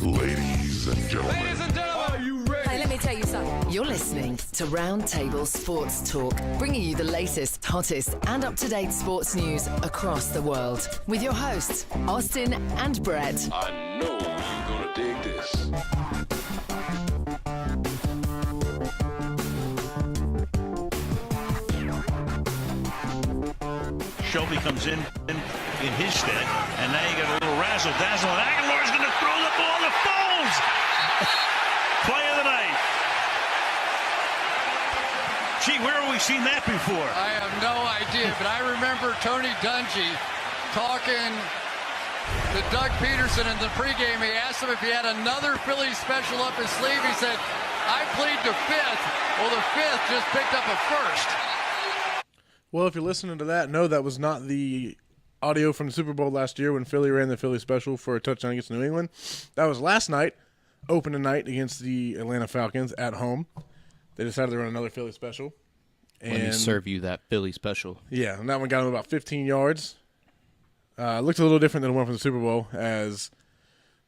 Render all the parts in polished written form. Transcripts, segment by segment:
Ladies and gentlemen. Are you ready? Hey, let me tell you something. You're listening to Roundtable Sports Talk, bringing you the latest, hottest, and up-to-date sports news across the world. With your hosts, Austin and Brett. I know you're gonna dig this. Shelby comes in his stead, and now you got a little razzle-dazzle, and Aguilar's going to throw the ball to Foles. Play of the night. Gee, where have we seen that before? I have no idea, but I remember Tony Dungy talking to Doug Peterson in the pregame. He asked him if he had another Philly special up his sleeve. He said, I plead the fifth. Well, the fifth just picked up a first. Well, if you're listening to that, no, that was not the audio from the Super Bowl last year when Philly ran the Philly special for a touchdown against New England. That was last night, opening night against the Atlanta Falcons at home. They decided to run another Philly special. Let me serve you that Philly special. Yeah, and that one got him about 15 yards. Looked a little different than the one from the Super Bowl, as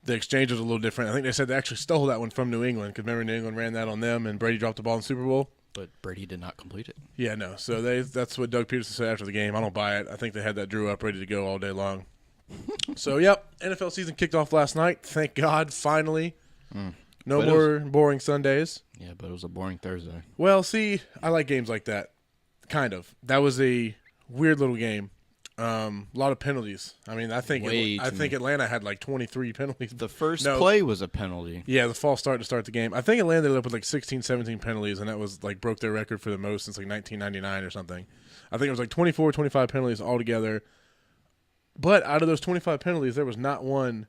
the exchange was a little different. I think they said they actually stole that one from New England, because remember New England ran that on them, and Brady dropped the ball in the Super Bowl. But Brady did not complete it. Yeah, no. So that's what Doug Peterson said after the game. I don't buy it. I think they had that Drew up ready to go all day long. So, yep, NFL season kicked off last night. Thank God, finally. No more boring Sundays. Yeah, but it was a boring Thursday. Well, see, I like games like that. Kind of. That was a weird little game. A lot of penalties. I mean, I think Atlanta had like 23 penalties. The first play was a penalty. Yeah, the false start to start the game. I think Atlanta ended up with like 16, 17 penalties, and that was like broke their record for the most since like 1999 or something. I think it was like 24, 25 penalties altogether. But out of those 25 penalties, there was not one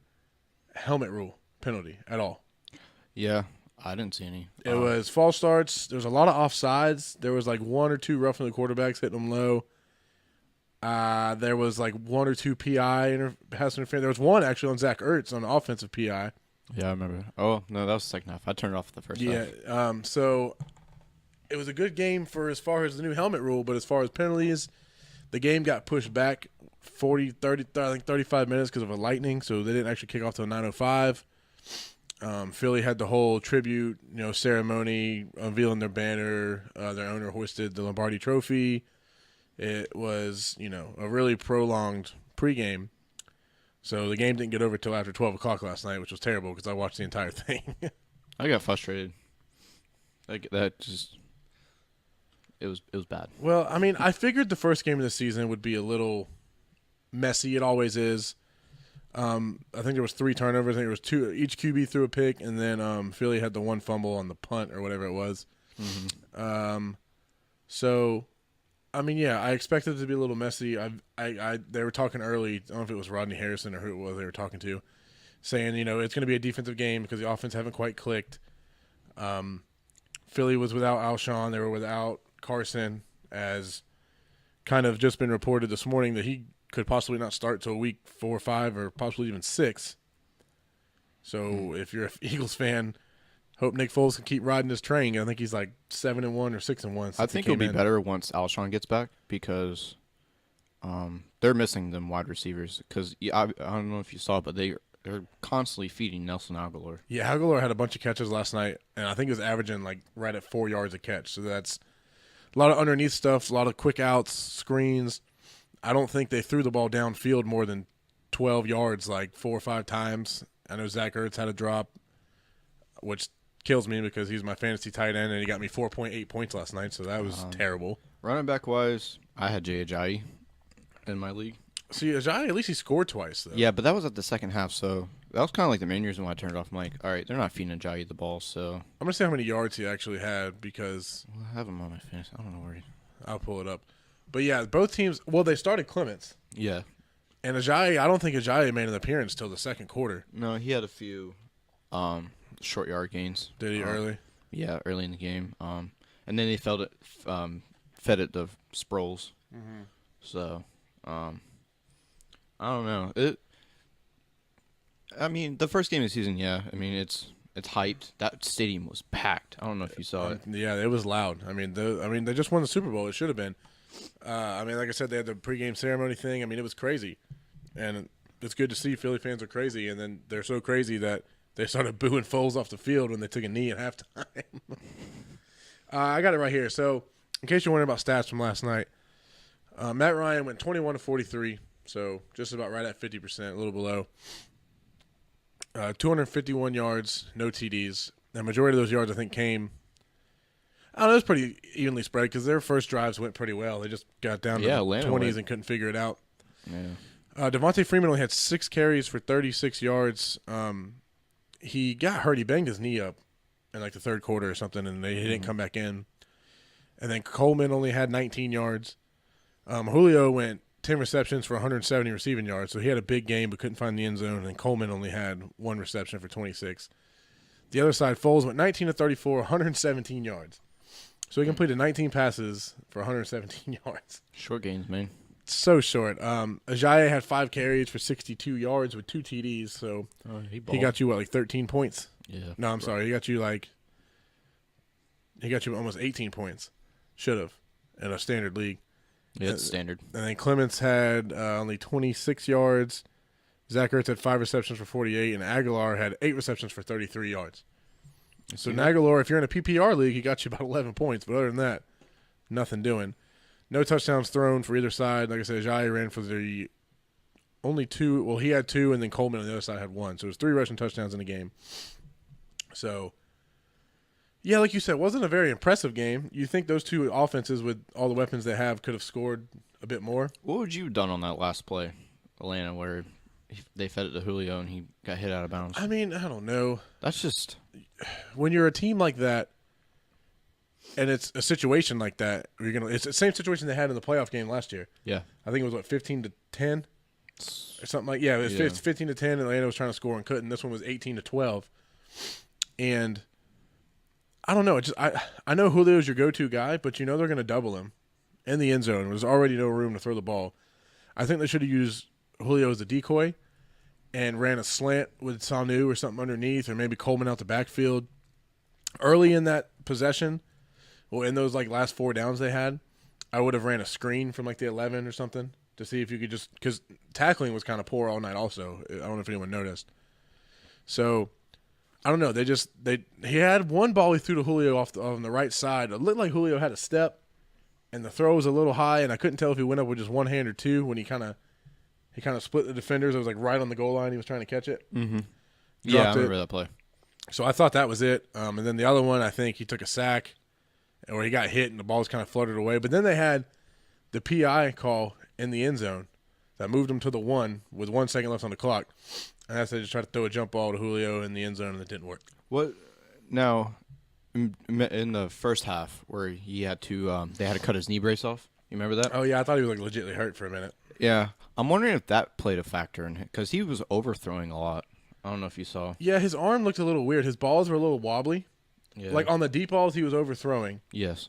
helmet rule penalty at all. Yeah, I didn't see any. It was false starts. There was a lot of offsides. There was like one or two roughing the quarterbacks, hitting them low. There was like one or two PI pass interference. There was one actually on Zach Ertz on the offensive PI. Yeah, I remember. Oh, no, that was the second half. I turned it off the first half. Yeah, so it was a good game for as far as the new helmet rule, but as far as penalties, the game got pushed back 35 minutes because of a lightning, so they didn't actually kick off till 9:05. Philly had the whole tribute, ceremony, unveiling their banner. Their owner hoisted the Lombardi Trophy. It was, a really prolonged pregame. So the game didn't get over till after 12 o'clock last night, which was terrible because I watched the entire thing. I got frustrated. Like that it was bad. Well, I mean, I figured the first game of the season would be a little messy. It always is. I think there was 3 turnovers. I think there was 2. Each QB threw a pick, and then Philly had the one fumble on the punt or whatever it was. Mm-hmm. So, I mean, yeah, I expected it to be a little messy. They were talking early. I don't know if it was Rodney Harrison or who it was they were talking to, saying it's going to be a defensive game because the offense haven't quite clicked. Philly was without Alshon. They were without Carson, as kind of just been reported this morning that he could possibly not start till week 4 or 5 or possibly even 6. So if you're an Eagles fan, hope Nick Foles can keep riding this train. I think he's like 7-1 or 6-1. I think it'll be better once Alshon gets back because they're missing them wide receivers. Because I don't know if you saw, but they're constantly feeding Nelson Aguilar. Yeah, Aguilar had a bunch of catches last night, and I think he was averaging like right at 4 yards a catch. So that's a lot of underneath stuff, a lot of quick outs, screens. I don't think they threw the ball downfield more than 12 yards like 4 or 5 times. I know Zach Ertz had a drop, which kills me because he's my fantasy tight end, and he got me 4.8 points last night, so that was terrible. Running back-wise, I had Jay Ajayi in my league. See, Ajayi, at least he scored twice, though. Yeah, but that was at the second half, so that was kind of like the main reason why I turned it off. I'm like, all right, they're not feeding Ajayi the ball, so. I'm going to see how many yards he actually had because. Well, I have him on my fantasy. I don't know where I'll pull it up. But, yeah, both teams – well, they started Clements. Yeah. And Ajayi, I don't think Ajayi made an appearance till the second quarter. No, he had a few short yard gains. Did he early? Yeah, early in the game. And then they fed it to Sproles. Mm-hmm. So, I don't know. I mean, the first game of the season, yeah. I mean, it's hyped. That stadium was packed. I don't know if you saw it. Yeah, it was loud. I mean, they just won the Super Bowl. It should have been. I mean, like I said, they had the pregame ceremony thing. I mean, it was crazy. And it's good to see Philly fans are crazy, and then they're so crazy that they started booing Foles off the field when they took a knee at halftime. I got it right here. So, in case you're wondering about stats from last night, Matt Ryan went 21 to 43, so just about right at 50%, a little below. 251 yards, no TDs. The majority of those yards, I think, came – I don't know, it was pretty evenly spread because their first drives went pretty well. They just got down to the 20s and couldn't figure it out. Yeah. Devontae Freeman only had 6 carries for 36 yards. He got hurt. He banged his knee up in like the third quarter or something, and he didn't come back in. And then Coleman only had 19 yards. Julio went 10 receptions for 170 receiving yards, so he had a big game but couldn't find the end zone, and Coleman only had 1 reception for 26. The other side, Foles went 19 to 34, 117 yards. So he completed 19 passes for 117 yards. Short games, man. So short. Ajayi had 5 carries for 62 yards with 2 TDs, so he got you, 13 points? Yeah. No, I'm sorry. He got you almost 18 points. Should have in a standard league. Yeah, it's standard. And then Clements had only 26 yards. Zach Ertz had 5 receptions for 48, and Aguilar had 8 receptions for 33 yards. So Aguilar, if you're in a PPR league, he got you about 11 points. But other than that, nothing doing. No touchdowns thrown for either side. Like I said, Ajayi ran for the only 2. Well, he had 2, and then Coleman on the other side had 1. So it was 3 rushing touchdowns in the game. So, yeah, like you said, it wasn't a very impressive game. You think those two offenses, with all the weapons they have, could have scored a bit more? What would you have done on that last play, Atlanta, where they fed it to Julio and he got hit out of bounds? I mean, I don't know. That's just – when you're a team like that, and it's a situation like that, it's the same situation they had in the playoff game last year. Yeah. I think it was 15 to 10 or something like. Yeah, it was 15 to 10. Atlanta was trying to score and couldn't. This one was 18 to 12, and I don't know. I know Julio's your go-to guy, but they're going to double him in the end zone. There's already no room to throw the ball. I think they should have used Julio as a decoy and ran a slant with Sanu or something underneath, or maybe Coleman out the backfield. Early in that possession, well, in those last 4 downs they had, I would have ran a screen from the 11 or something to see if you could just – because tackling was kind of poor all night also. I don't know if anyone noticed. So, I don't know. He had one ball he threw to Julio on the right side. It looked like Julio had a step, and the throw was a little high, and I couldn't tell if he went up with just one hand or two when he kind of split the defenders. It was right on the goal line. He was trying to catch it. Mm-hmm. Yeah, I remember that play. So I thought that was it. And then the other one, I think he took a sack, or he got hit and the ball was kind of fluttered away. But then they had the PI call in the end zone that moved him to the 1 with 1 second left on the clock. And that's they just tried to throw a jump ball to Julio in the end zone, and it didn't work. What now? In the first half, where he had to, they had to cut his knee brace off. You remember that? Oh yeah, I thought he was legitimately hurt for a minute. Yeah, I'm wondering if that played a factor in it because he was overthrowing a lot. I don't know if you saw. Yeah, his arm looked a little weird. His balls were a little wobbly. Yeah. On the deep balls, he was overthrowing. Yes.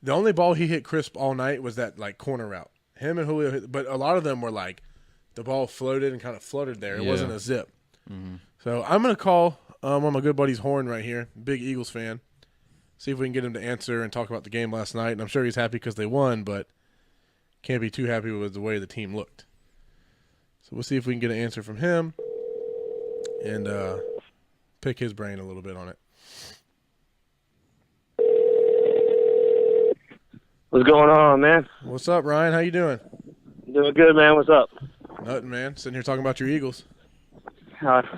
The only ball he hit crisp all night was that corner route. Him and Julio hit, but a lot of them were the ball floated and kind of fluttered there. It wasn't a zip. Mm-hmm. So I'm gonna call on my good buddy's Horn right here, big Eagles fan. See if we can get him to answer and talk about the game last night. And I'm sure he's happy because they won, but can't be too happy with the way the team looked. So we'll see if we can get an answer from him and pick his brain a little bit on it. What's going on, man? What's up, Ryan? How you doing? Doing good, man. What's up? Nothing, man. Sitting here talking about your Eagles.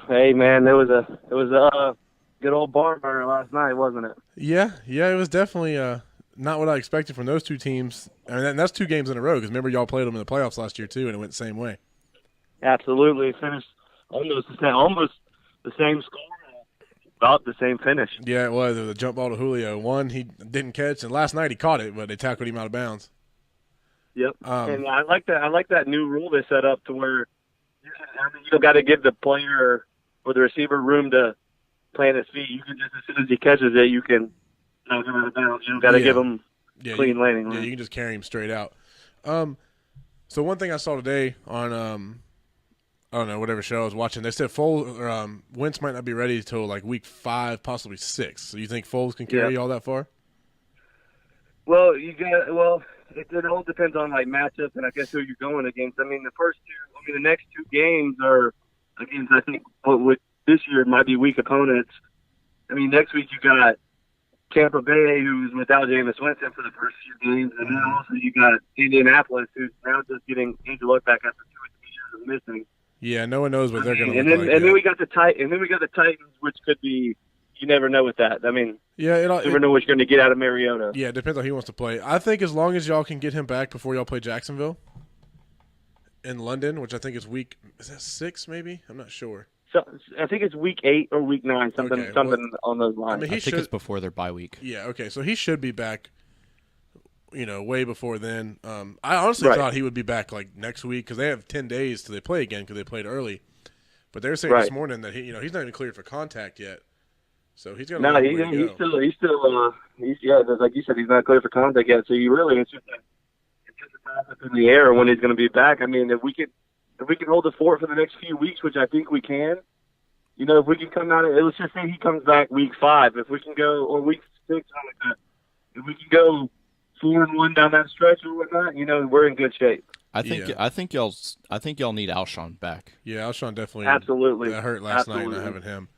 Hey, man, it was a good old barn burner last night, wasn't it? Yeah, it was definitely not what I expected from those two teams. I mean, that's 2 games in a row because remember y'all played them in the playoffs last year too, and it went the same way. Absolutely, finished almost the same score, about the same finish. Yeah, it was. It was a jump ball to Julio. One he didn't catch, and last night he caught it, but they tackled him out of bounds. Yep, and I like that new rule they set up to where you got to give the player or the receiver room to plant his feet. You can just, as soon as he catches it, you can knock him out of bounds. You don't got to give him clean landing. Yeah, you can just carry him straight out. So one thing I saw today on I don't know, whatever show I was watching, they said Wentz might not be ready until week 5, possibly 6. So you think Foles can carry you all that far? Well, it all depends on matchups and I guess who you're going against. I mean, the next 2 games are against I think this year might be weak opponents. I mean, next week you got Tampa Bay, who's without Jameis Winston for the first few games, and then also you got Indianapolis, who's now just getting Andrew Luck back after 2 or 3 years of missing. Yeah, no one knows what they're going to and look then, like. And then we got the Titans, which could be. You never know with that. I mean, you never know what you're going to get out of Mariota. Yeah, it depends on who he wants to play. I think as long as y'all can get him back before y'all play Jacksonville in London, which I think is week 6 maybe? I'm not sure. So I think it's week 8 or week 9, something on those lines. I think it's before their bye week. Yeah, okay. So he should be back, way before then. I honestly thought he would be back like next week because they have 10 days till they play again because they played early. But they were saying this morning that he's not even cleared for contact yet. So he's got he's still like you said, he's not clear for contact yet. So it's just a toss up in the air when he's going to be back. I mean, if we can hold the fort for the next few weeks, which I think we can, if we can come out, let's just say he comes back week 5. If we can go, or week 6, something like that. If we can go 4-1 down that stretch or whatnot, we're in good shape. I think y'all need Alshon back. Yeah, Alshon definitely absolutely got hurt last night, not having him.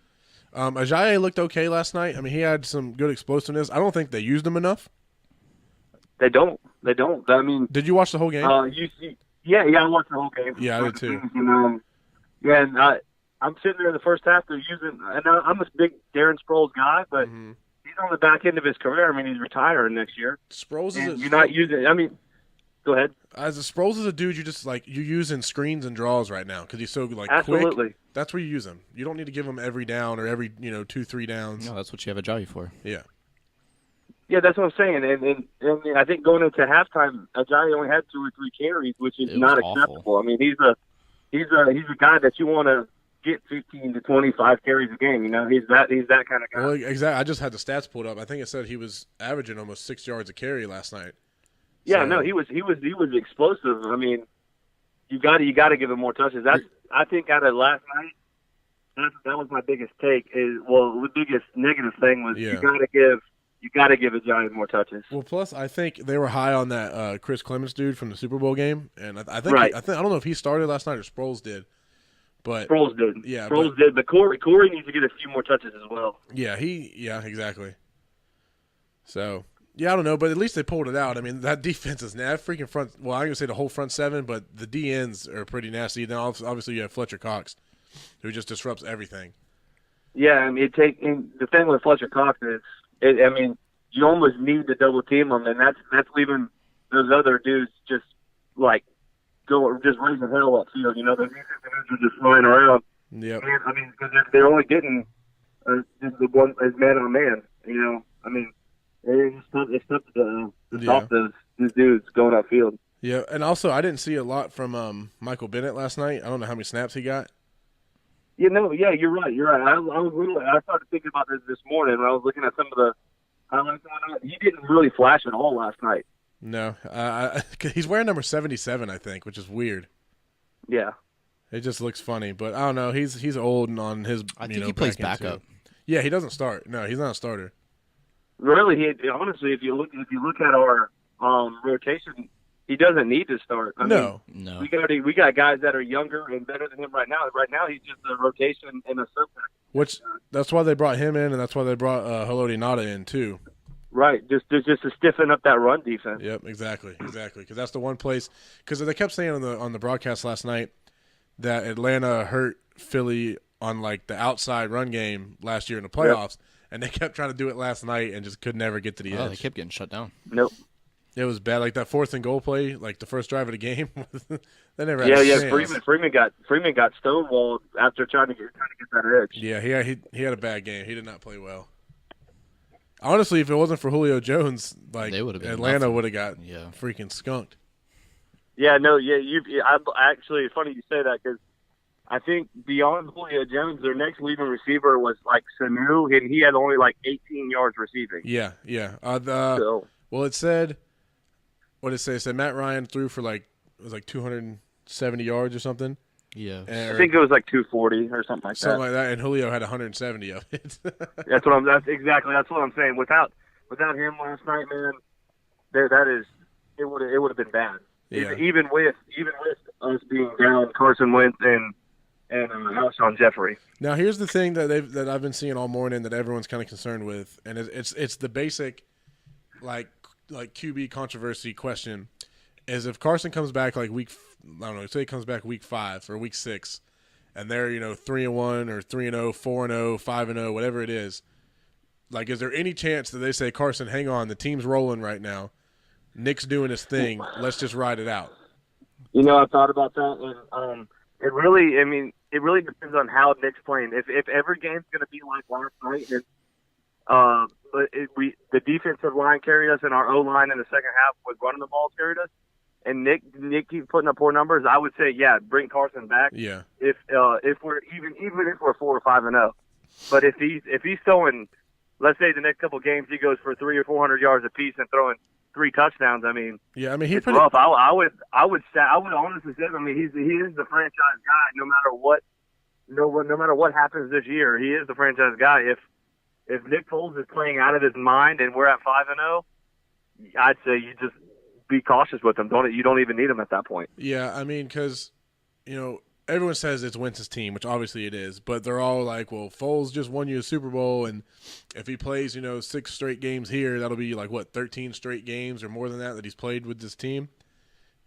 Ajayi looked okay last night. I mean, he had some good explosiveness. I don't think they used him enough. They don't. I mean, did you watch the whole game? Yeah, I watched the whole game. Yeah, I did too. And I'm sitting there in the first half. They're using, and I'm a big Darren Sproles guy, but he's on the back end of his career. I mean, he's retiring next year. Sproles is you're not using. I mean, go ahead. Sproles is a dude you just you use in screens and draws right now because he's so absolutely quick. That's where you use him. You don't need to give him every down or every 2-3 downs. No, that's what you have Ajayi for. Yeah. Yeah, that's what I'm saying. And I think going into halftime, Ajayi only had 2 or 3 carries, which is not acceptable. I mean, he's a guy that you want to get 15 to 25 carries a game. He's that kind of guy. Well, exactly. I just had the stats pulled up. I think it said he was averaging almost 6 yards a carry last night. Yeah, no, he was explosive. I mean, you got to give him more touches. I think out of last night, that was my biggest take. The biggest negative thing was you got to give Ajayi more touches. Well, plus I think they were high on that Chris Clemens dude from the Super Bowl game, and I think I don't know if he started last night or Sproles did. But Sproles did. Yeah, Sproles did. But Corey needs to get a few more touches as well. Yeah, exactly. So. Yeah, I don't know, but at least they pulled it out. I mean, that defense is that freaking front. Well, I'm gonna say the whole front 7, but the DNs are pretty nasty. Then obviously you have Fletcher Cox, who just disrupts everything. Yeah, I mean, the thing with Fletcher Cox is, you almost need to double team him, and that's leaving those other dudes just raising hell upfield. The defensive are just flying around. Yep. And, I mean, because they're only getting just the one as man on man. It's tough to stop those dudes going upfield. Yeah, and also I didn't see a lot from Michael Bennett last night. I don't know how many snaps he got. You're right. I started thinking about this morning when I was looking at some of the highlights on it. He didn't really flash at all last night. No, he's wearing number 77, I think, which is weird. Yeah, it just looks funny, but I don't know. He's old and on his. I think he plays backup. Yeah, he doesn't start. No, he's not a starter. Really, honestly, if you look at our rotation, he doesn't need to start. No. We got guys that are younger and better than him right now. Right now, he's just a rotation and a sub. That's why they brought him in, and that's why they brought Haloti Ngata in too. Right, just to stiffen up that run defense. Yep, exactly, because that's the one place. Because they kept saying on the broadcast last night that Atlanta hurt Philly on the outside run game last year in the playoffs. Yep. And they kept trying to do it last night and just could never get to the edge. They kept getting shut down. Nope. It was bad. That 4th and goal play, the first drive of the game, they never had a chance. Freeman got stonewalled after trying to get that edge. Yeah, he had a bad game. He did not play well. Honestly, if it wasn't for Julio Jones, Atlanta would have got freaking skunked. Yeah, no, actually, it's funny you say that because I think beyond Julio Jones, their next leading receiver was Sanu, and he had only 18 yards receiving. Yeah. Well, it said, what did it say? It said Matt Ryan threw for it was 270 yards or something. Yeah, I think it was 240 or something like that. Something like that, and Julio had 170 of it. That's what I'm saying. Without him last night, man, it would have been bad. Yeah. Even with us being down Carson Wentz and and Alshon Jeffrey. Now, here's the thing that I've been seeing all morning that everyone's kind of concerned with, and it's the basic like QB controversy question: is if Carson comes back like say he comes back week 5 or week 6, and they're 3-1 or 3-0, 4-0, 5-0, whatever it is. Like, is there any chance that they say, Carson, hang on, the team's rolling right now, Nick's doing his thing, let's just ride it out? I thought about that, and it really depends on how Nick's playing. If every game's going to be like last night, and the defensive line carried us, and our O line in the second half was running the ball carried us, and Nick keeps putting up poor numbers, I would say, yeah, bring Carson back. Yeah. If we're even if we're 4 or 5-0, but if he's throwing, let's say the next couple of games he goes for 300 or 400 yards apiece and throwing 3 touchdowns. I mean, it's rough. I would honestly say, I mean, he is the franchise guy. No matter what happens this year, he is the franchise guy. If Nick Foles is playing out of his mind and we're at 5-0, I'd say you just be cautious with him. You don't even need him at that point. Yeah, I mean, because everyone says it's Wentz's team, which obviously it is, but they're all like, well, Foles just won you a Super Bowl, and if he plays, 6 straight games here, that'll be like, 13 straight games or more than that he's played with this team.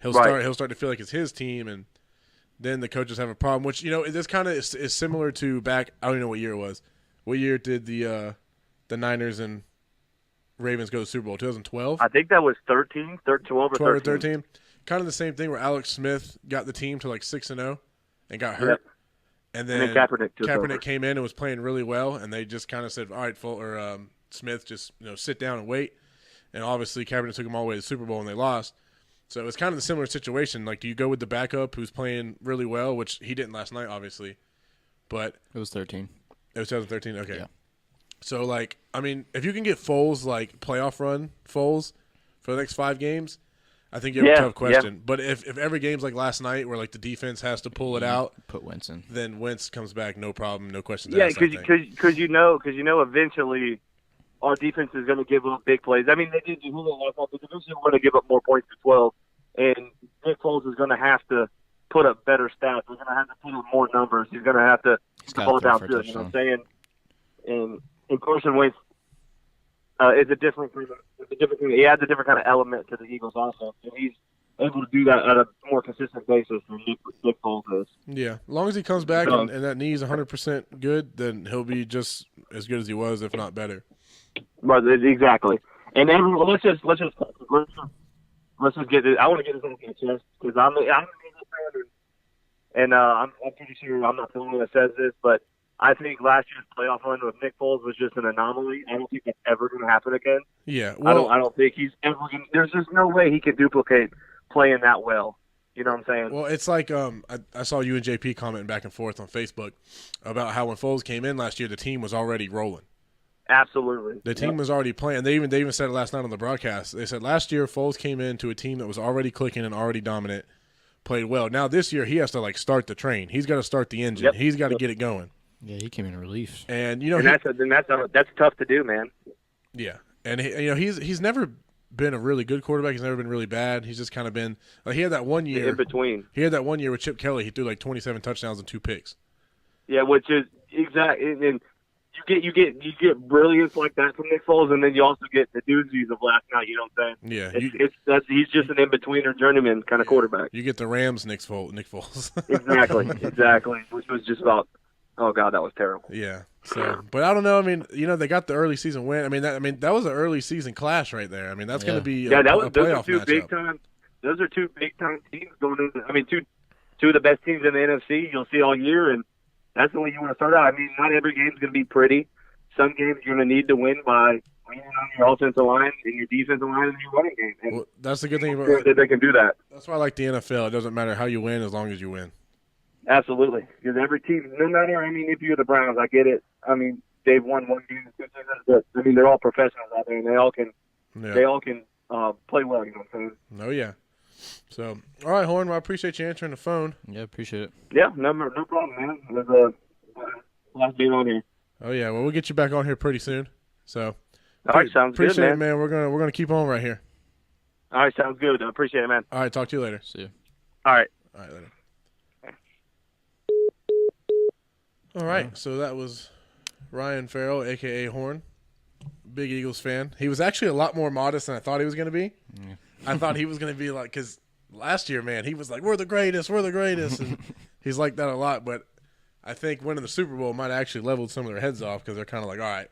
He'll start to feel like it's his team, and then the coaches have a problem, which, this kind of is similar to back, I don't even know what year it was. What year did the Niners and Ravens go to the Super Bowl? 2012? I think that was 13, 12 or 13. Kind of the same thing where Alex Smith got the team to like 6-0. And got hurt, yep. And then Kaepernick came in and was playing really well, and they just kind of said, "All right, Smith, just sit down and wait." And obviously, Kaepernick took them all the way to the Super Bowl, and they lost. So it's kind of a similar situation. Like, do you go with the backup who's playing really well, which he didn't last night, obviously, but it was 13. It was 2013. Okay. Yeah. So I mean, if you can get Foles playoff run Foles for the next 5 games. I think you have a tough question. Yeah. But if every game's like last night where, the defense has to pull it out. Put Wentz in. Then Wentz comes back, no problem, no questions asked. Yeah, because eventually our defense is going to give up big plays. I mean, they did do Julio last night, but eventually we're going to give up more points to 12. And Nick Foles is going to have to put up better stats. He's going to have to put up more numbers. He's going to have to hold it down good. You know what I'm saying? And Carson Wentz is a different thing. He adds a different kind of element to the Eagles' offense, and he's able to do that at a more consistent basis than Nick Foles is. Yeah, as long as he comes back and that knee's 100% good, then he'll be just as good as he was, if not better. Right, exactly. And then let's just get this. I want to get this off my chest because I'm an Eagles fan, and I'm pretty sure I'm not the only one that says this, but I think last year's playoff run with Nick Foles was just an anomaly. I don't think that's ever going to happen again. Yeah, well, I don't think he's ever going to. There's just no way he can duplicate playing that well. You know what I'm saying? Well, it's like I saw you and JP commenting back and forth on Facebook about how when Foles came in last year, the team was already rolling. Absolutely. The team was already playing. They even said it last night on the broadcast. They said last year Foles came into a team that was already clicking and already dominant, played well. Now this year he has to start the train. He's got to start the engine. Yep. He's got to get it going. Yeah, he came in relief, and that's tough to do, man. Yeah, and he's never been a really good quarterback. He's never been really bad. He's just kind of been he had that one year in between. He had that one year with Chip Kelly. He threw 27 touchdowns and 2 picks. Yeah, which is exactly. And you get brilliance like that from Nick Foles, and then you also get the doozies of last night. You know what I'm saying? Yeah, he's just an in-betweener journeyman kind of quarterback. You get the Rams Nick Foles. Exactly. Which was just about. Oh God, that was terrible. Yeah. So, but I don't know. I mean, they got the early season win. I mean, that was an early season clash right there. I mean, that's going to be a playoff matchup. Those are 2 big time teams going into. I mean, two of the best teams in the NFC you'll see all year, and that's the way you want to start out. I mean, not every game's going to be pretty. Some games you're going to need to win by leaning on your offensive line and your defensive line and your running game. And that's the good thing about that they can do that. That's why I like the NFL. It doesn't matter how you win as long as you win. Absolutely, because every team, no matter, I mean, if you're the Browns, I get it. I mean, they've won 1 game, 2 seasons, but I mean, they're all professionals out there, and they all can play well. You know what I'm saying? Oh yeah. So, all right, Horn. Well, I appreciate you answering the phone. Yeah, appreciate it. Yeah, no problem, man. It was nice being on here. Oh yeah, well, we'll get you back on here pretty soon. So, all right, sounds good, man. Appreciate it, man. We're gonna keep on right here. All right, sounds good. I appreciate it, man. All right, talk to you later. See you. All right. All right, later. All right, so that was Ryan Ferrell, a.k.a. Horn. Big Eagles fan. He was actually a lot more modest than I thought he was going to be. Yeah. I thought he was going to be like, because last year, man, he was like, we're the greatest. And he's like that a lot. But I think winning the Super Bowl might have actually leveled some of their heads off because they're kind of like, all right.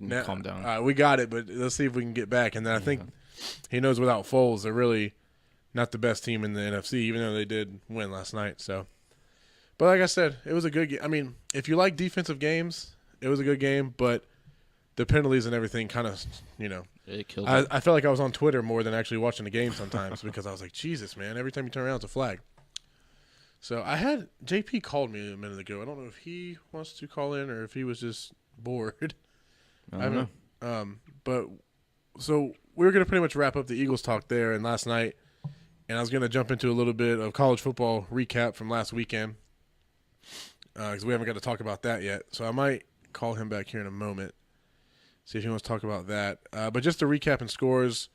Yeah, calm down. All right, we got it, but let's see if we can get back. And then I think he knows without Foles, they're really not the best team in the NFC, even though they did win last night. So, but like I said, it was a good game. I mean, if you like defensive games, it was a good game, but the penalties and everything kind of, it killed I felt like I was on Twitter more than actually watching the game sometimes because I was like, Jesus, man, every time you turn around, it's a flag. So I had JP called me a minute ago. I don't know if he wants to call in or if he was just bored. I don't know. But so we were going to pretty much wrap up the Eagles talk there and last night, and I was going to jump into a little bit of college football recap from last weekend because we haven't got to talk about that yet. So I might call him back here in a moment. See if he wants to talk about that. But just to recap and scores,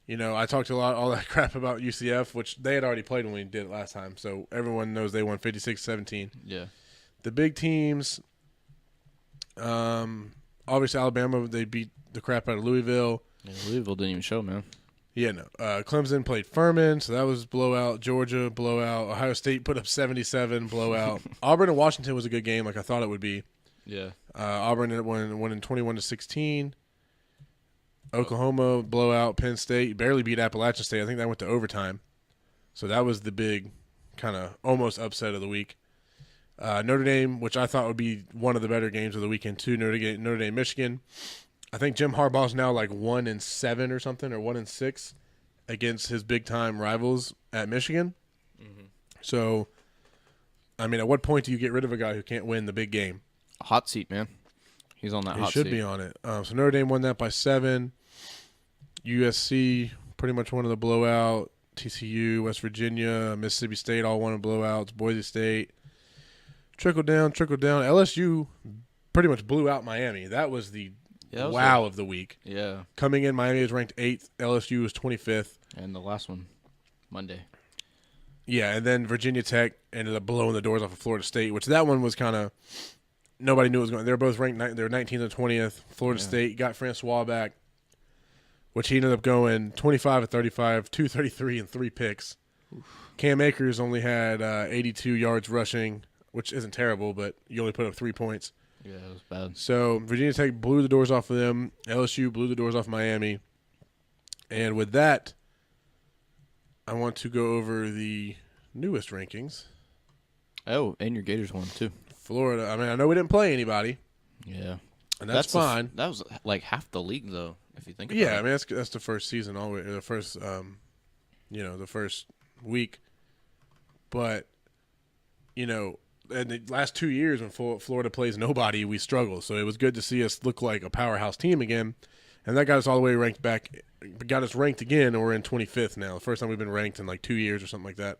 I talked all that crap about UCF, which they had already played when we did it last time. So everyone knows they won 56-17. Yeah. The big teams, obviously Alabama, they beat the crap out of Louisville. Yeah, Louisville didn't even show, man. Yeah, no. Clemson played Furman, so that was blowout. Georgia, blowout. Ohio State put up 77, blowout. Auburn and Washington was a good game like I thought it would be. Yeah. Auburn won in 21-16. Oklahoma blowout. Penn State barely beat Appalachian State. I think that went to overtime. So that was the big kind of almost upset of the week. Notre Dame, which I thought would be one of the better games of the weekend too. Notre Dame, Michigan. I think Jim Harbaugh's now like 1-7 or something, or 1-6 against his big time rivals at Michigan. Mm-hmm. So, I mean, at what point do you get rid of a guy who can't win the big game? Hot seat, man. He's on that hot seat. He should be on it. So Notre Dame won that by 7. USC pretty much won the blowout. TCU, West Virginia, Mississippi State all won blowouts. Boise State. Trickle down. LSU pretty much blew out Miami. That was the of the week. Yeah. Coming in, Miami was ranked 8th. LSU was 25th. And the last one, Monday. Yeah, and then Virginia Tech ended up blowing the doors off of Florida State, which that one was kind of – nobody knew it was going. They were both ranked. They were 19th and 20th. Florida State got Francois back, which he ended up going 25-35, 233, and 3 picks. Oof. Cam Akers only had 82 yards rushing, which isn't terrible, but you only put up 3 points. Yeah, it was bad. So Virginia Tech blew the doors off of them. LSU blew the doors off Miami. And with that, I want to go over the newest rankings. Oh, and your Gators won too. Florida. I mean, I know we didn't play anybody. Yeah. And that's fine. That was like half the league, though, if you think about it. Yeah, I mean, that's the first season, always the first, the first week. But, in the last 2 years when Florida plays nobody, we struggle. So it was good to see us look like a powerhouse team again. And that got us all the way ranked back. Got us ranked again, and we're in 25th now. The first time we've been ranked in like 2 years or something like that.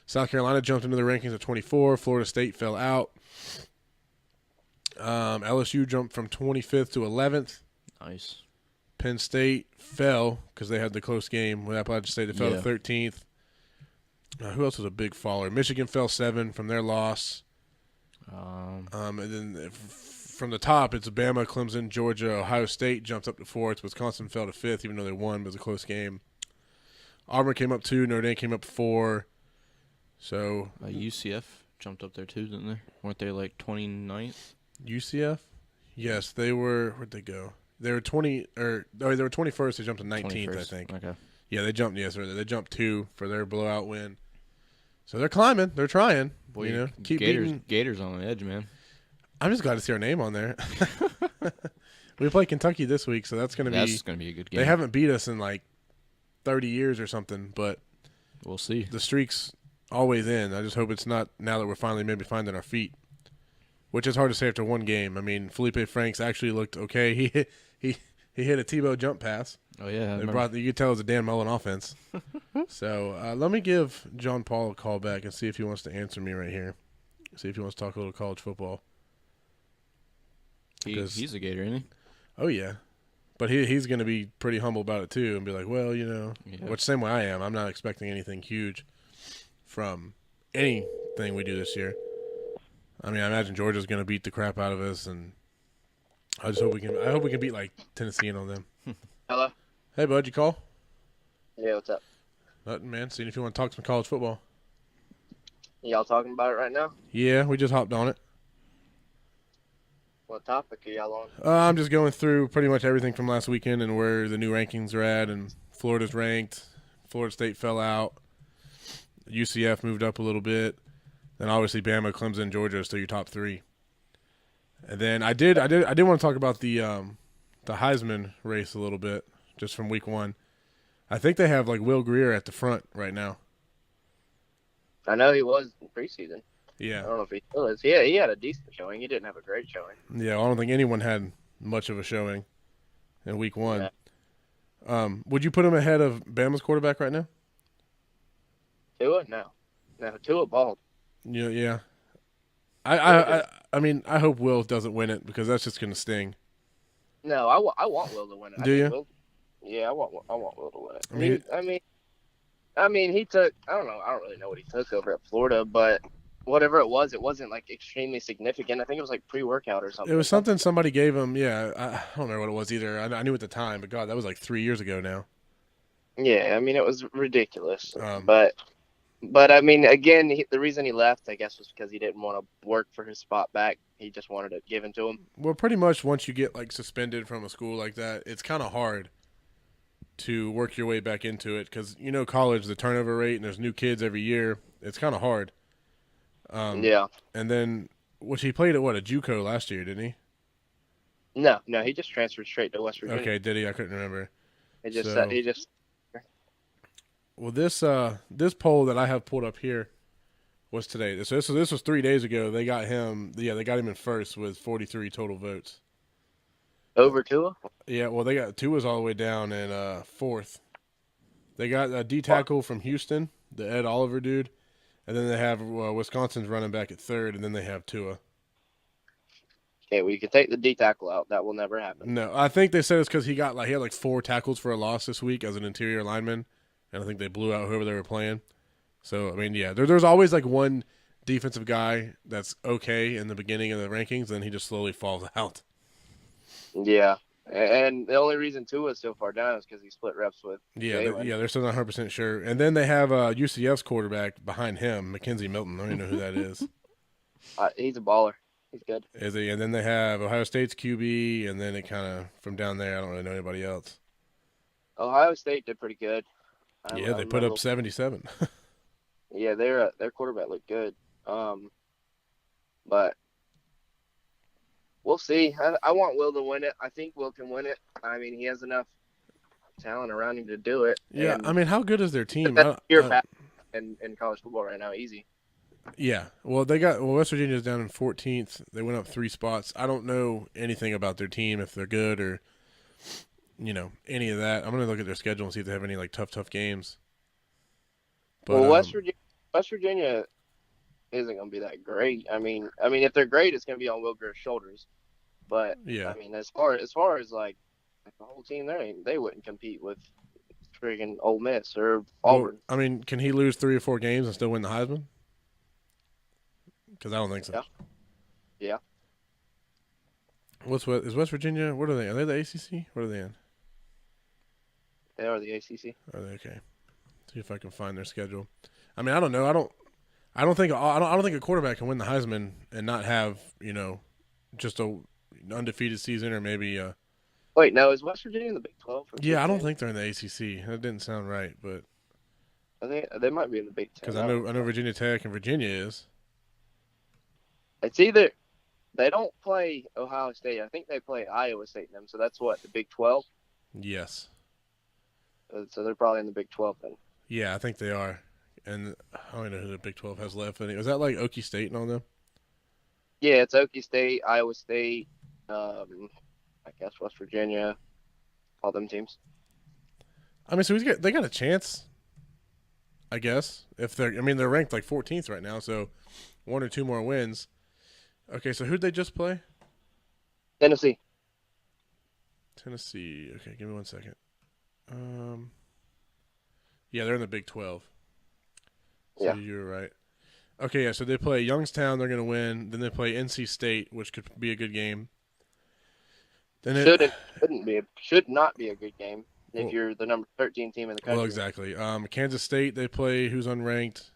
South Carolina jumped into the rankings at 24. Florida State fell out. LSU jumped from 25th to 11th. Nice. Penn State fell because they had the close game with Appalachian State. They fell to 13th. Who else was a big faller? Michigan fell 7 from their loss. And then from the top, it's Bama, Clemson, Georgia, Ohio State jumped up to 4th. Wisconsin fell to 5th, even though they won, but it was a close game. Auburn came up 2. Notre Dame came up 4. So UCF jumped up there too, didn't they? Weren't they like 29th? UCF? Yes, they were. Where'd they go? They were 20 or they were 21st. They jumped to 19th, 21st. I think. Okay. Yeah, they jumped. Yes, they jumped 2 for their blowout win. So they're climbing. They're trying. Boy, keep beating. Gators on the edge, man. I'm just glad to see our name on there. We play Kentucky this week, so that's gonna be a good game. They haven't beat us in like 30 years or something, but we'll see. The streak's always in. I just hope it's not now that we're finally maybe finding our feet, which is hard to say after one game. I mean, Felipe Franks actually looked okay. He hit a Tebow jump pass. Oh yeah, you could tell it was a Dan Mullen offense. So let me give John Paul a call back and see if he wants to answer me right here. See if he wants to talk a little college football. He's a Gator, isn't he? Oh yeah, but he's going to be pretty humble about it too, and be like, well, which same way I am. I'm not expecting anything huge from anything we do this year. I mean, I imagine Georgia's going to beat the crap out of us, and I just hope we can. I hope we can beat like Tennessee and on them. Hello. Hey, bud, you call? Yeah, what's up? Nothing, man. Seeing if you want to talk some college football. Y'all talking about it right now? Yeah, we just hopped on it. What topic are y'all on? I'm just going through pretty much everything from last weekend and where the new rankings are at, and Florida's ranked. Florida State fell out. UCF moved up a little bit. Then obviously Bama, Clemson, Georgia are still your top three. And then I did want to talk about the Heisman race a little bit, just from week one. I think they have like Will Grier at the front right now. I know he was in preseason. Yeah. I don't know if he still is. Yeah, he had a decent showing. He didn't have a great showing. Yeah, I don't think anyone had much of a showing in week one. Yeah. Would you put him ahead of Bama's quarterback right now? Tua? No, Tua balled. Yeah. I mean, I hope Will doesn't win it because that's just going to sting. No, I want Will to win it. Do you? Yeah, I want Will to win it. I mean, he took. I don't know. I don't really know what he took over at Florida, but whatever it wasn't like extremely significant. I think it was like pre-workout or something. It was something somebody gave him. Yeah, I don't remember what it was either. I knew at the time, but God, that was like 3 years ago now. Yeah, I mean, it was ridiculous. But I mean, again, the reason he left, I guess, was because he didn't want to work for his spot back. He just wanted it given to him. Well, pretty much once you get like suspended from a school like that, it's kind of hard to work your way back into it because college, the turnover rate, and there's new kids every year. It's kind of hard. Yeah. And then, he played at a JUCO last year, didn't he? No, he just transferred straight to West Virginia. Okay, did he? I couldn't remember. He just. Well, this poll that I have pulled up here was today. So this was 3 days ago. They got him. Yeah, they got him in first with 43 total votes. Over Tua? Yeah, well, they got Tua's all the way down in fourth. They got a D tackle from Houston, the Ed Oliver dude, and then they have Wisconsin's running back at third, and then they have Tua. Okay, well, you can take the D tackle out. That will never happen. No, I think they said it's because he had like 4 tackles for a loss this week as an interior lineman. And I think they blew out whoever they were playing. So, I mean, yeah, there's always like one defensive guy that's okay in the beginning of the rankings, and he just slowly falls out. Yeah, and the only reason Tua is so far down is because he split reps with Jalen. They're still not 100% sure. And then they have UCF's quarterback behind him, Mackenzie Milton. I don't even know who that is. He's a baller. He's good. Is he? And then they have Ohio State's QB, and then it kind of, from down there, I don't really know anybody else. Ohio State did pretty good. Yeah, they put up 77. Yeah, their quarterback looked good. But we'll see. I want Will to win it. I think Will can win it. I mean, he has enough talent around him to do it. Yeah, I mean, how good is their team? You're back in college football right now, easy. Yeah, well, West Virginia's down in 14th. They went up 3 spots. I don't know anything about their team, if they're good or any of that. I'm gonna look at their schedule and see if they have any like tough games. But, well, West Virginia isn't gonna be that great. I mean, if they're great, it's gonna be on Will Grier's shoulders. But yeah, I mean, as far as like the whole team, they wouldn't compete with friggin' Ole Miss or Auburn. Well, I mean, can he lose 3 or 4 games and still win the Heisman? Because I don't think so. Yeah. Is West Virginia? What are they? Are they the ACC? What are they in? They are the ACC. Are they okay? See if I can find their schedule. I mean, I don't know. I don't think a quarterback can win the Heisman and not have just a undefeated season or maybe. Wait, no, is West Virginia in the Big 12? Yeah, I don't think they're in the ACC. That didn't sound right, but I think they might be in the Big 10. Because I know Virginia Tech and Virginia is. It's either they don't play Ohio State. I think they play Iowa State in them. So that's what, the Big 12? Yes. So they're probably in the Big 12 then. Yeah, I think they are. And I don't even know who the Big 12 has left. Was that like Okie State and all them? Yeah, it's Okie State, Iowa State, I guess West Virginia, all them teams. I mean, so they got a chance, I guess. They're ranked like 14th right now, so 1 or 2 more wins. Okay, so who'd they just play? Tennessee. Okay, give me 1 second. Yeah, they're in the Big 12. So yeah. You were right. Okay, yeah, so they play Youngstown, they're going to win. Then they play NC State, which could be a good game. Then Should not be a good game if you're the number 13 team in the country. Well, exactly. Kansas State, they play who's unranked.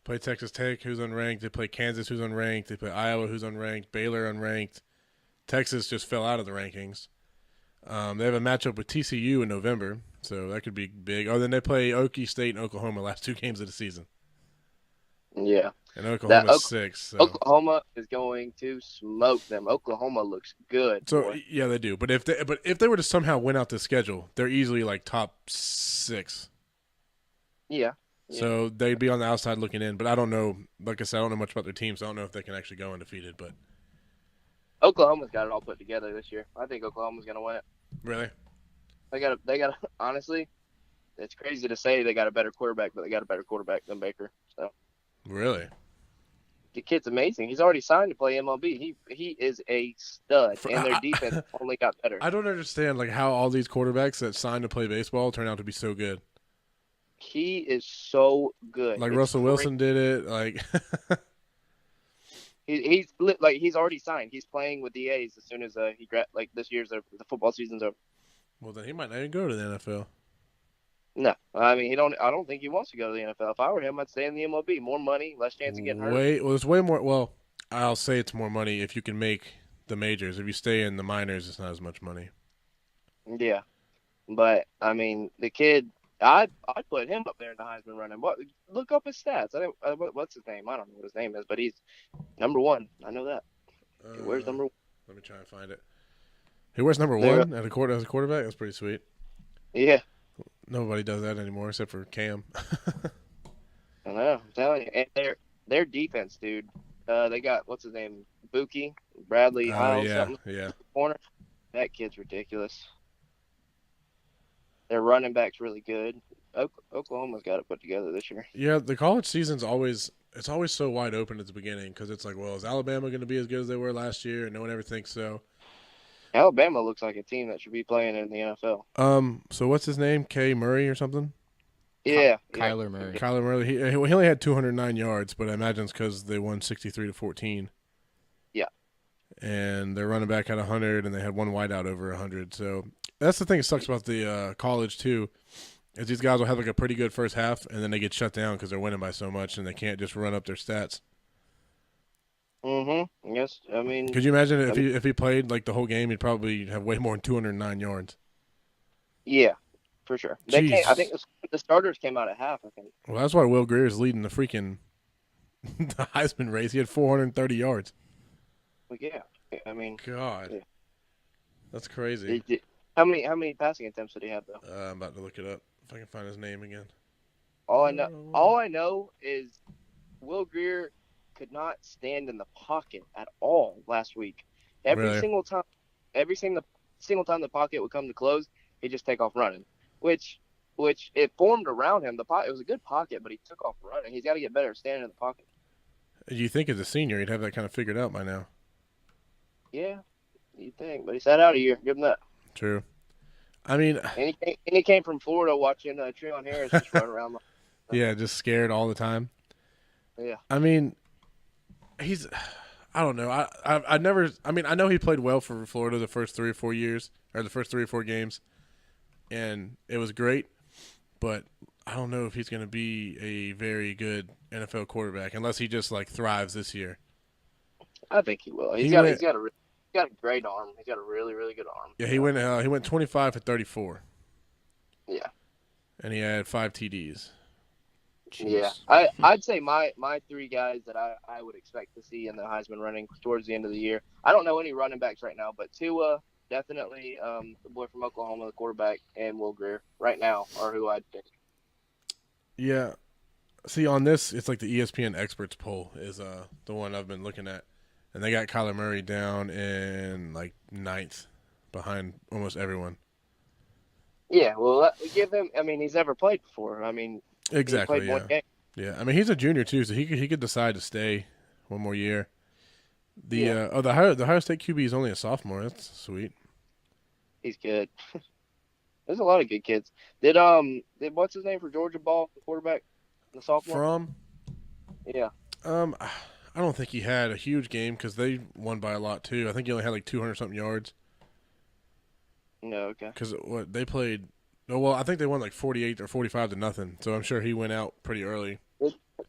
Play Texas Tech, who's unranked. They play Kansas, who's unranked. They play Iowa, who's unranked. Baylor, unranked. Texas just fell out of the rankings. They have a matchup with TCU in November, so that could be big. Oh, then they play Okie State and Oklahoma last 2 games of the season. Yeah. And Oklahoma's 6. So. Oklahoma is going to smoke them. Oklahoma looks good. So yeah, they do. But if they were to somehow win out the schedule, they're easily like top 6. Yeah. So they'd be on the outside looking in. But I don't know. Like I said, I don't know much about their team, so I don't know if they can actually go undefeated. But Oklahoma's got it all put together this year. I think Oklahoma's going to win it. Really? They got honestly, it's crazy to say they got a better quarterback, but they got a better quarterback than Baker. So. Really? The kid's amazing. He's already signed to play MLB. He is a stud, and their defense only got better. I don't understand like how all these quarterbacks that signed to play baseball turn out to be so good. He is so good. Like Russell Wilson did it. Like he's already signed. He's playing with the A's as soon as this year's the football season's over. Well, then he might not even go to the NFL. No, I mean I don't think he wants to go to the NFL. If I were him, I'd stay in the MLB. More money, less chance of getting hurt. It's way more. Well, I'll say it's more money if you can make the majors. If you stay in the minors, it's not as much money. Yeah, but I mean the kid, I'd put him up there in the Heisman running. Look up his stats. What's his name? I don't know what his name is, but he's number 1. I know that. Where's number 1? Let me try and find it. He wears number 1 as a quarterback. That's pretty sweet. Yeah. Nobody does that anymore except for Cam. I know. I'm telling you. And their defense, dude. They got, what's his name? Buki, Bradley, something. Yeah. Corner. That kid's ridiculous. Their running back's really good. Oklahoma's got it put together this year. Yeah, the college season's always so wide open at the beginning because it's like, well, is Alabama going to be as good as they were last year? And no one ever thinks so. Alabama looks like a team that should be playing in the NFL. So what's his name? K. Murray or something? Yeah. Kyler Murray. Kyler Murray. He only had 209 yards, but I imagine it's because they won 63-14. Yeah. And their running back had 100, and they had one wideout over 100. So that's the thing that sucks about the college too, is these guys will have like a pretty good first half, and then they get shut down because they're winning by so much, and they can't just run up their stats. Mm-hmm. Yes. I mean, could you imagine if he played like the whole game, he'd probably have way more than 209 yards. Yeah, for sure. I think the starters came out at half. I think. Well, that's why Will Greer is leading the freaking the Heisman race. He had 430 yards. Well, yeah. I mean, God, yeah. That's crazy. How many passing attempts did he have though? I'm about to look it up if I can find his name again. All I know is Will Greer could not stand in the pocket at all last week. Every single time the pocket would come to close, he'd just take off running. Which it formed around him. It was a good pocket, but he took off running. He's got to get better at standing in the pocket. You think as a senior he'd have that kind of figured out by now? Yeah, you think, but he sat out a year. Give him that. True. I mean, and he came from Florida watching Treon Harris just run around. Yeah, just scared all the time. Yeah. I mean, I don't know. I know he played well for Florida the first 3 or 4 years, or the first 3 or 4 games, and it was great, but I don't know if he's going to be a very good NFL quarterback unless he just like thrives this year. I think he will. He's got a great arm. He's got a really, really good arm. Yeah, he went 25 for 34. Yeah. And he had 5 TDs. Jeez. Yeah, I'd say my 3 guys that I would expect to see in the Heisman running towards the end of the year. I don't know any running backs right now, but Tua, definitely the boy from Oklahoma, the quarterback, and Will Greer right now are who I'd pick. Yeah. See, on this, it's like the ESPN experts poll is the one I've been looking at. And they got Kyler Murray down in like 9th behind almost everyone. Yeah, well, give him. I mean, he's never played before. I mean, exactly. He played one game. Yeah, I mean, he's a junior too, so he could decide to stay one more year. The Ohio State QB is only a sophomore. That's sweet. He's good. There's a lot of good kids. Did what's his name for Georgia Ball, the quarterback, the sophomore? From? Yeah. I don't think he had a huge game because they won by a lot too. I think he only had like 200-something yards. No, okay. Because what they played, I think they won like 48 or 45 to nothing. So I'm sure he went out pretty early.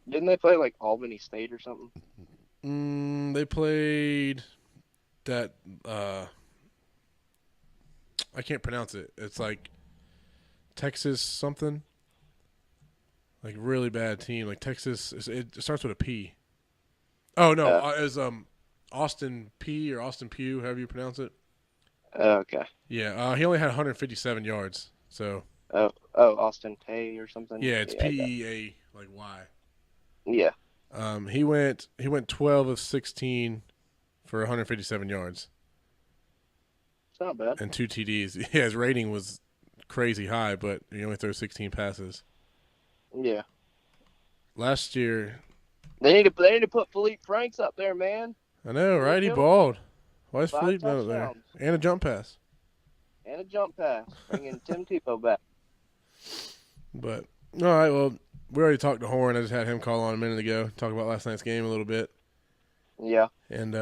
Didn't they play like Albany State or something? They played that. I can't pronounce it. It's like Texas something. Like really bad team. Like Texas. It starts with a P. Oh no, it's Austin P or Austin Pugh, however you pronounce it. Okay. Yeah, he only had 157 yards. So. Austin Pay or something. Yeah, it's PEA like Y. Yeah. He went 12 of 16 for 157 yards. It's not bad. And 2 TDs. Yeah, his rating was crazy high, but he only threw 16 passes. Yeah. Last year, they need to put Philippe Franks up there, man. I know, right? He balled. Why is 5 Philippe not up there? touchdowns. And a jump pass. Bringing Tim Tebow back. But all right, well, we already talked to Horn. I just had him call on a minute ago, talk about last night's game a little bit. Yeah. And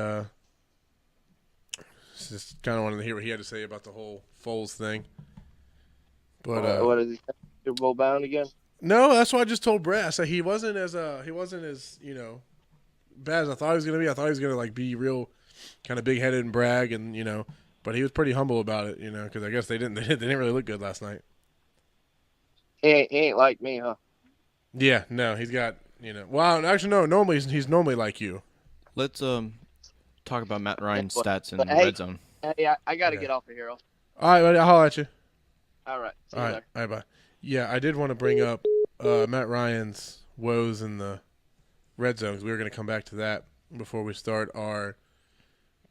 just kind of wanted to hear what he had to say about the whole Foles thing. But what is he, Super Bowl bound again? No, that's what I just told Brett. I said he wasn't as bad as I thought he was going to be. I thought he was going to like be real kind of big-headed and brag, and but he was pretty humble about it, because I guess they didn't really look good last night. He ain't like me, huh? Yeah, no, he's got Well, actually, no. Normally, he's normally like you. Let's talk about Matt Ryan's stats in the red zone. Hey, I got to get off of here. All right, buddy, I'll holler at you. All right. See you All later. right, bye. Yeah, I did want to bring up Matt Ryan's woes in the red zone, because we were going to come back to that before we start our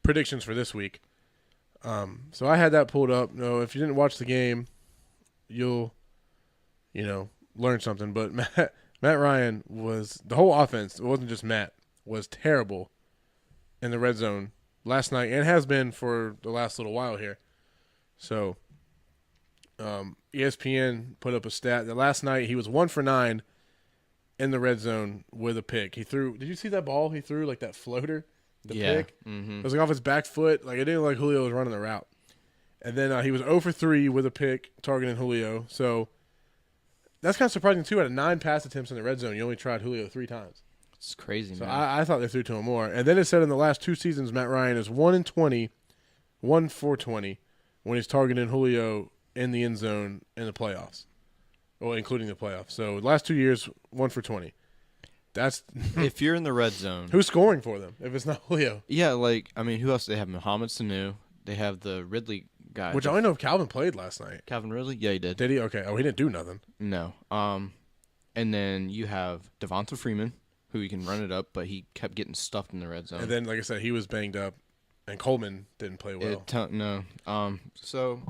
predictions for this week. So I had that pulled up. No, if you didn't watch the game, you'll learn something. But Matt Ryan was – the whole offense, it wasn't just Matt, was terrible in the red zone last night and has been for the last little while here. So ESPN put up a stat that last night he was 1 for 9 in the red zone with a pick. He threw – did you see that ball he threw, like that floater? The pick? Mm-hmm. It was like off his back foot. Like it didn't look like Julio was running the route. And then he was 0 for 3 with a pick targeting Julio. So that's kind of surprising too. Out of 9 pass attempts in the red zone, you only tried Julio 3 times. It's crazy, so man. I thought they threw to him more. And then it said in the last 2 seasons, Matt Ryan is 1 in 20, 1 for 20 when he's targeting Julio in the end zone in the playoffs. Well, including the playoffs. So the last 2 years, 1 for 20. That's if you're in the red zone. Who's scoring for them if it's not Julio? Yeah, who else? They have Mohamed Sanu. They have the Ridley guy. Which I only know if Calvin played last night. Calvin Ridley? Yeah, he did. Did he? Okay. Oh, he didn't do nothing. No. And then you have Devonta Freeman, who he can run it up, but he kept getting stuffed in the red zone. And then, like I said, he was banged up, and Coleman didn't play well. No. So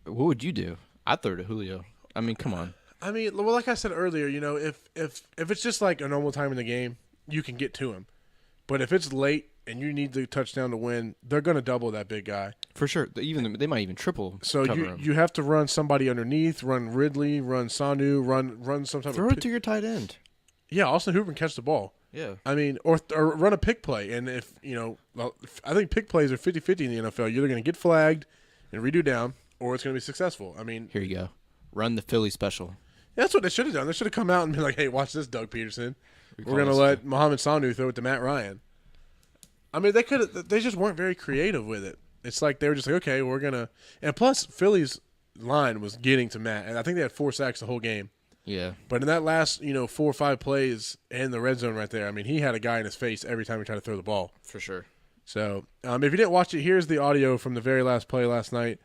what would you do? I'd throw to Julio. I mean, come on. I mean, well, like I said earlier, if it's just like a normal time in the game, you can get to him. But if it's late and you need the touchdown to win, they're going to double that big guy. For sure. They might even triple. So you have to run somebody underneath, run Ridley, run Sanu, run some type of throw it to your tight end. Yeah, Austin Hooper can catch the ball. Yeah. I mean, or run a pick play. And if, I think pick plays are 50-50 in the NFL. You're either going to get flagged and redo down, or it's going to be successful. I mean, here you go. Run the Philly special. That's what they should have done. They should have come out and been like, hey, watch this, Doug Peterson. We're going to let Mohamed Sanu throw it to Matt Ryan. I mean, they just weren't very creative with it. It's like they were just like, okay, we're going to – and plus, Philly's line was getting to Matt. And I think they had 4 sacks the whole game. Yeah. But in that last, 4 or 5 plays in the red zone right there, I mean, he had a guy in his face every time he tried to throw the ball. For sure. So, if you didn't watch it, here's the audio from the very last play last night.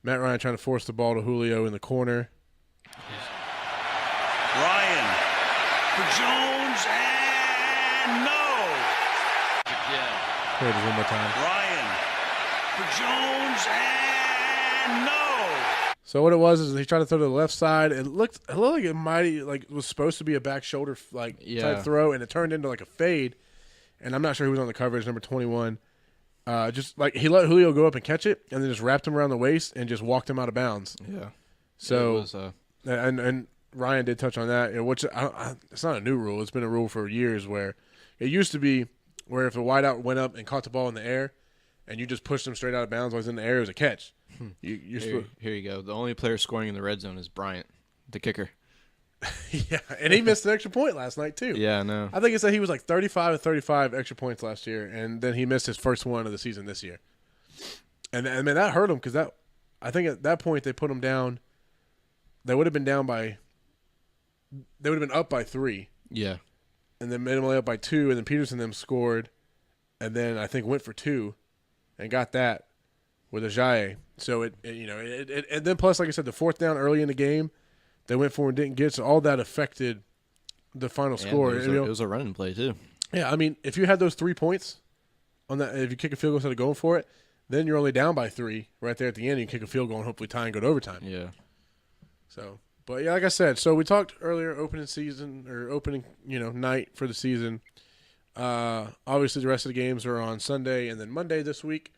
Matt Ryan trying to force the ball to Julio in the corner. Ryan for Jones, and no. Again. Play it one more time. Ryan for Jones, and no. So what it was is he tried to throw to the left side. It looked like it was supposed to be a back shoulder type throw, and it turned into like a fade. And I'm not sure who was on the coverage, number 21. Just like he let Julio go up and catch it, and then just wrapped him around the waist and just walked him out of bounds. Yeah. So and Ryan did touch on that, which it's not a new rule. It's been a rule for years where it used to be where if a wideout went up and caught the ball in the air and you just pushed him straight out of bounds while he's in the air, it was a catch. Here you go. The only player scoring in the red zone is Bryant, the kicker. Yeah, and he missed an extra point last night too. Yeah, I know. I think it said he was like 35 to 35 extra points last year, and then he missed his first one of the season this year. And man, that hurt him because I think at that point they put him down. They would have been up by 3. Yeah. And then made him only up by 2, and then Peterson them scored, and then I think went for 2, and got that with Ajayi. So it and then plus, like I said, the fourth down early in the game, they went for and didn't get, so all that affected the final score. It was a running play too. Yeah, I mean, if you had those 3 points on that, if you kick a field goal instead of going for it, then you're only down by 3 right there at the end. You can kick a field goal and hopefully tie and go to overtime. Yeah. So, but yeah, like I said, so we talked earlier, opening night for the season. Obviously, the rest of the games are on Sunday and then Monday this week.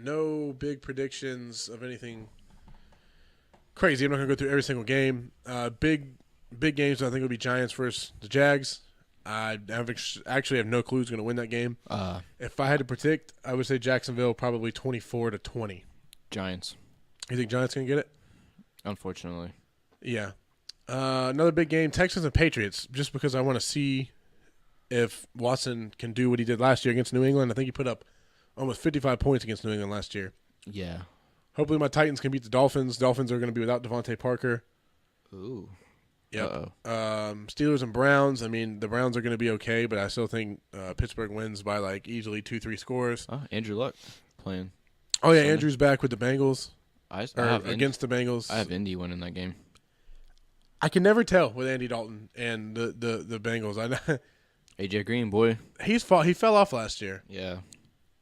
No big predictions of anything crazy. I'm not going to go through every single game. Big games, I think, will be Giants versus the Jags. I actually have no clue who's going to win that game. If I had to predict, I would say Jacksonville probably 24-20. Giants. You think Giants going to get it? Unfortunately. Yeah. Another big game, Texans and Patriots, just because I want to see if Watson can do what he did last year against New England. I think he put up almost 55 points against New England last year. Yeah. Hopefully my Titans can beat the Dolphins. Dolphins are going to be without Devontae Parker. Ooh. Yep. Steelers and Browns. I mean, the Browns are going to be okay, but I still think Pittsburgh wins by like easily 2-3 scores. Andrew Luck playing. Oh, yeah, Andrew's back with the Bengals. Against the Bengals. I have Indy winning that game. I can never tell with Andy Dalton and the Bengals. AJ Green, boy. He fell off last year. Yeah.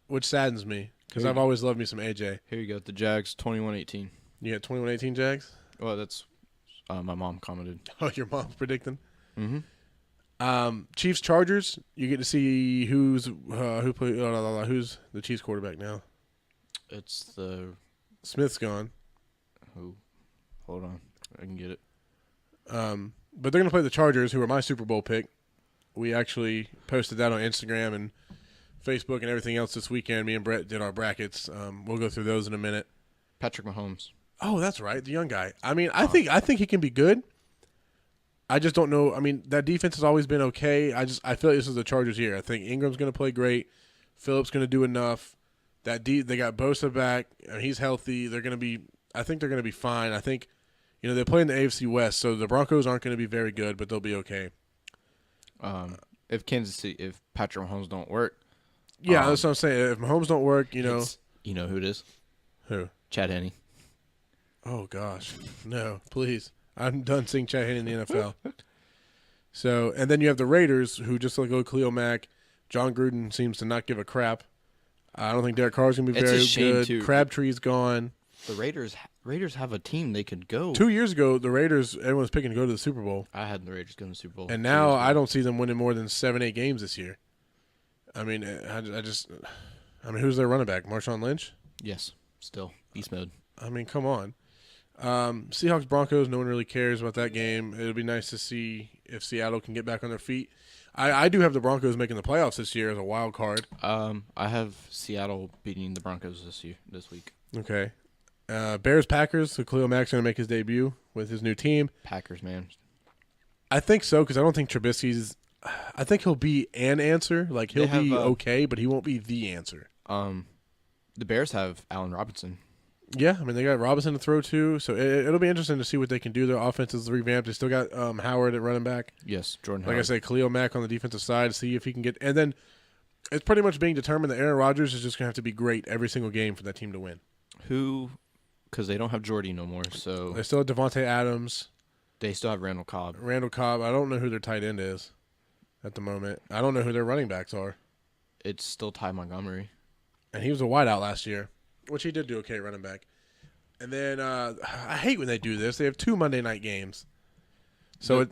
Which saddens me because I've always loved me some AJ. Here you go. The Jags, 21-18. You got 21-18 Jags? Well, that's my mom commented. Oh, your mom's predicting? Mm-hmm. Chiefs Chargers. You get to see who's the Chiefs quarterback now. It's the Smith's gone. Who? Hold on, I can get it. But they're gonna play the Chargers, who are my Super Bowl pick. We actually posted that on Instagram and Facebook and everything else this weekend. Me and Brett did our brackets. We'll go through those in a minute. Patrick Mahomes. Oh, that's right, the young guy. I mean, I think he can be good. I just don't know. I mean, that defense has always been okay. I feel like this is the Chargers' year. I think Ingram's going to play great. Phillips going to do enough. They got Bosa back. He's healthy. I think they're going to be fine. I think, they play in the AFC West, so the Broncos aren't going to be very good, but they'll be okay. If Patrick Mahomes don't work. Yeah, that's what I'm saying. If Mahomes don't work, you know who it is? Who? Chad Henne. Oh, gosh. No, please. I'm done seeing Chad Henne in the NFL. So, and then you have the Raiders, who just let go of Khalil Mack. John Gruden seems to not give a crap. I don't think Derek Carr's going to be very good. Too. Crabtree's gone. The Raiders have a team they could go. 2 years ago, the Raiders, everyone was picking to go to the Super Bowl. I had the Raiders going to the Super Bowl. And now I don't see them winning more than 7-8 games this year. I mean, who's their running back? Marshawn Lynch? Yes, still. Beast mode. I mean, come on. Seahawks Broncos, no one really cares about that game. It'll be nice to see if Seattle can get back on their feet. I do have the Broncos making the playoffs this year as a wild card. I have Seattle beating the Broncos this week. Okay. Bears Packers, so Khalil Mack's going to make his debut with his new team. Packers, man. I think so, because I don't think Trubisky's – I think he'll be an answer. Like, he'll be okay, but he won't be the answer. The Bears have Allen Robinson. Yeah, I mean, they got Robinson to throw to, so it'll be interesting to see what they can do. Their offense is revamped. They still got Howard at running back. Yes, Jordan Like Howard. I said, Khalil Mack on the defensive side, see if he can get – and then it's pretty much being determined that Aaron Rodgers is just going to have to be great every single game for that team to win. Who – because they don't have Jordy no more, so – They still have Devontae Adams. They still have Randall Cobb. I don't know who their tight end is at the moment. I don't know who their running backs are. It's still Ty Montgomery. And he was a wideout last year, which he did do okay running back. And then I hate when they do this. They have 2 Monday night games. So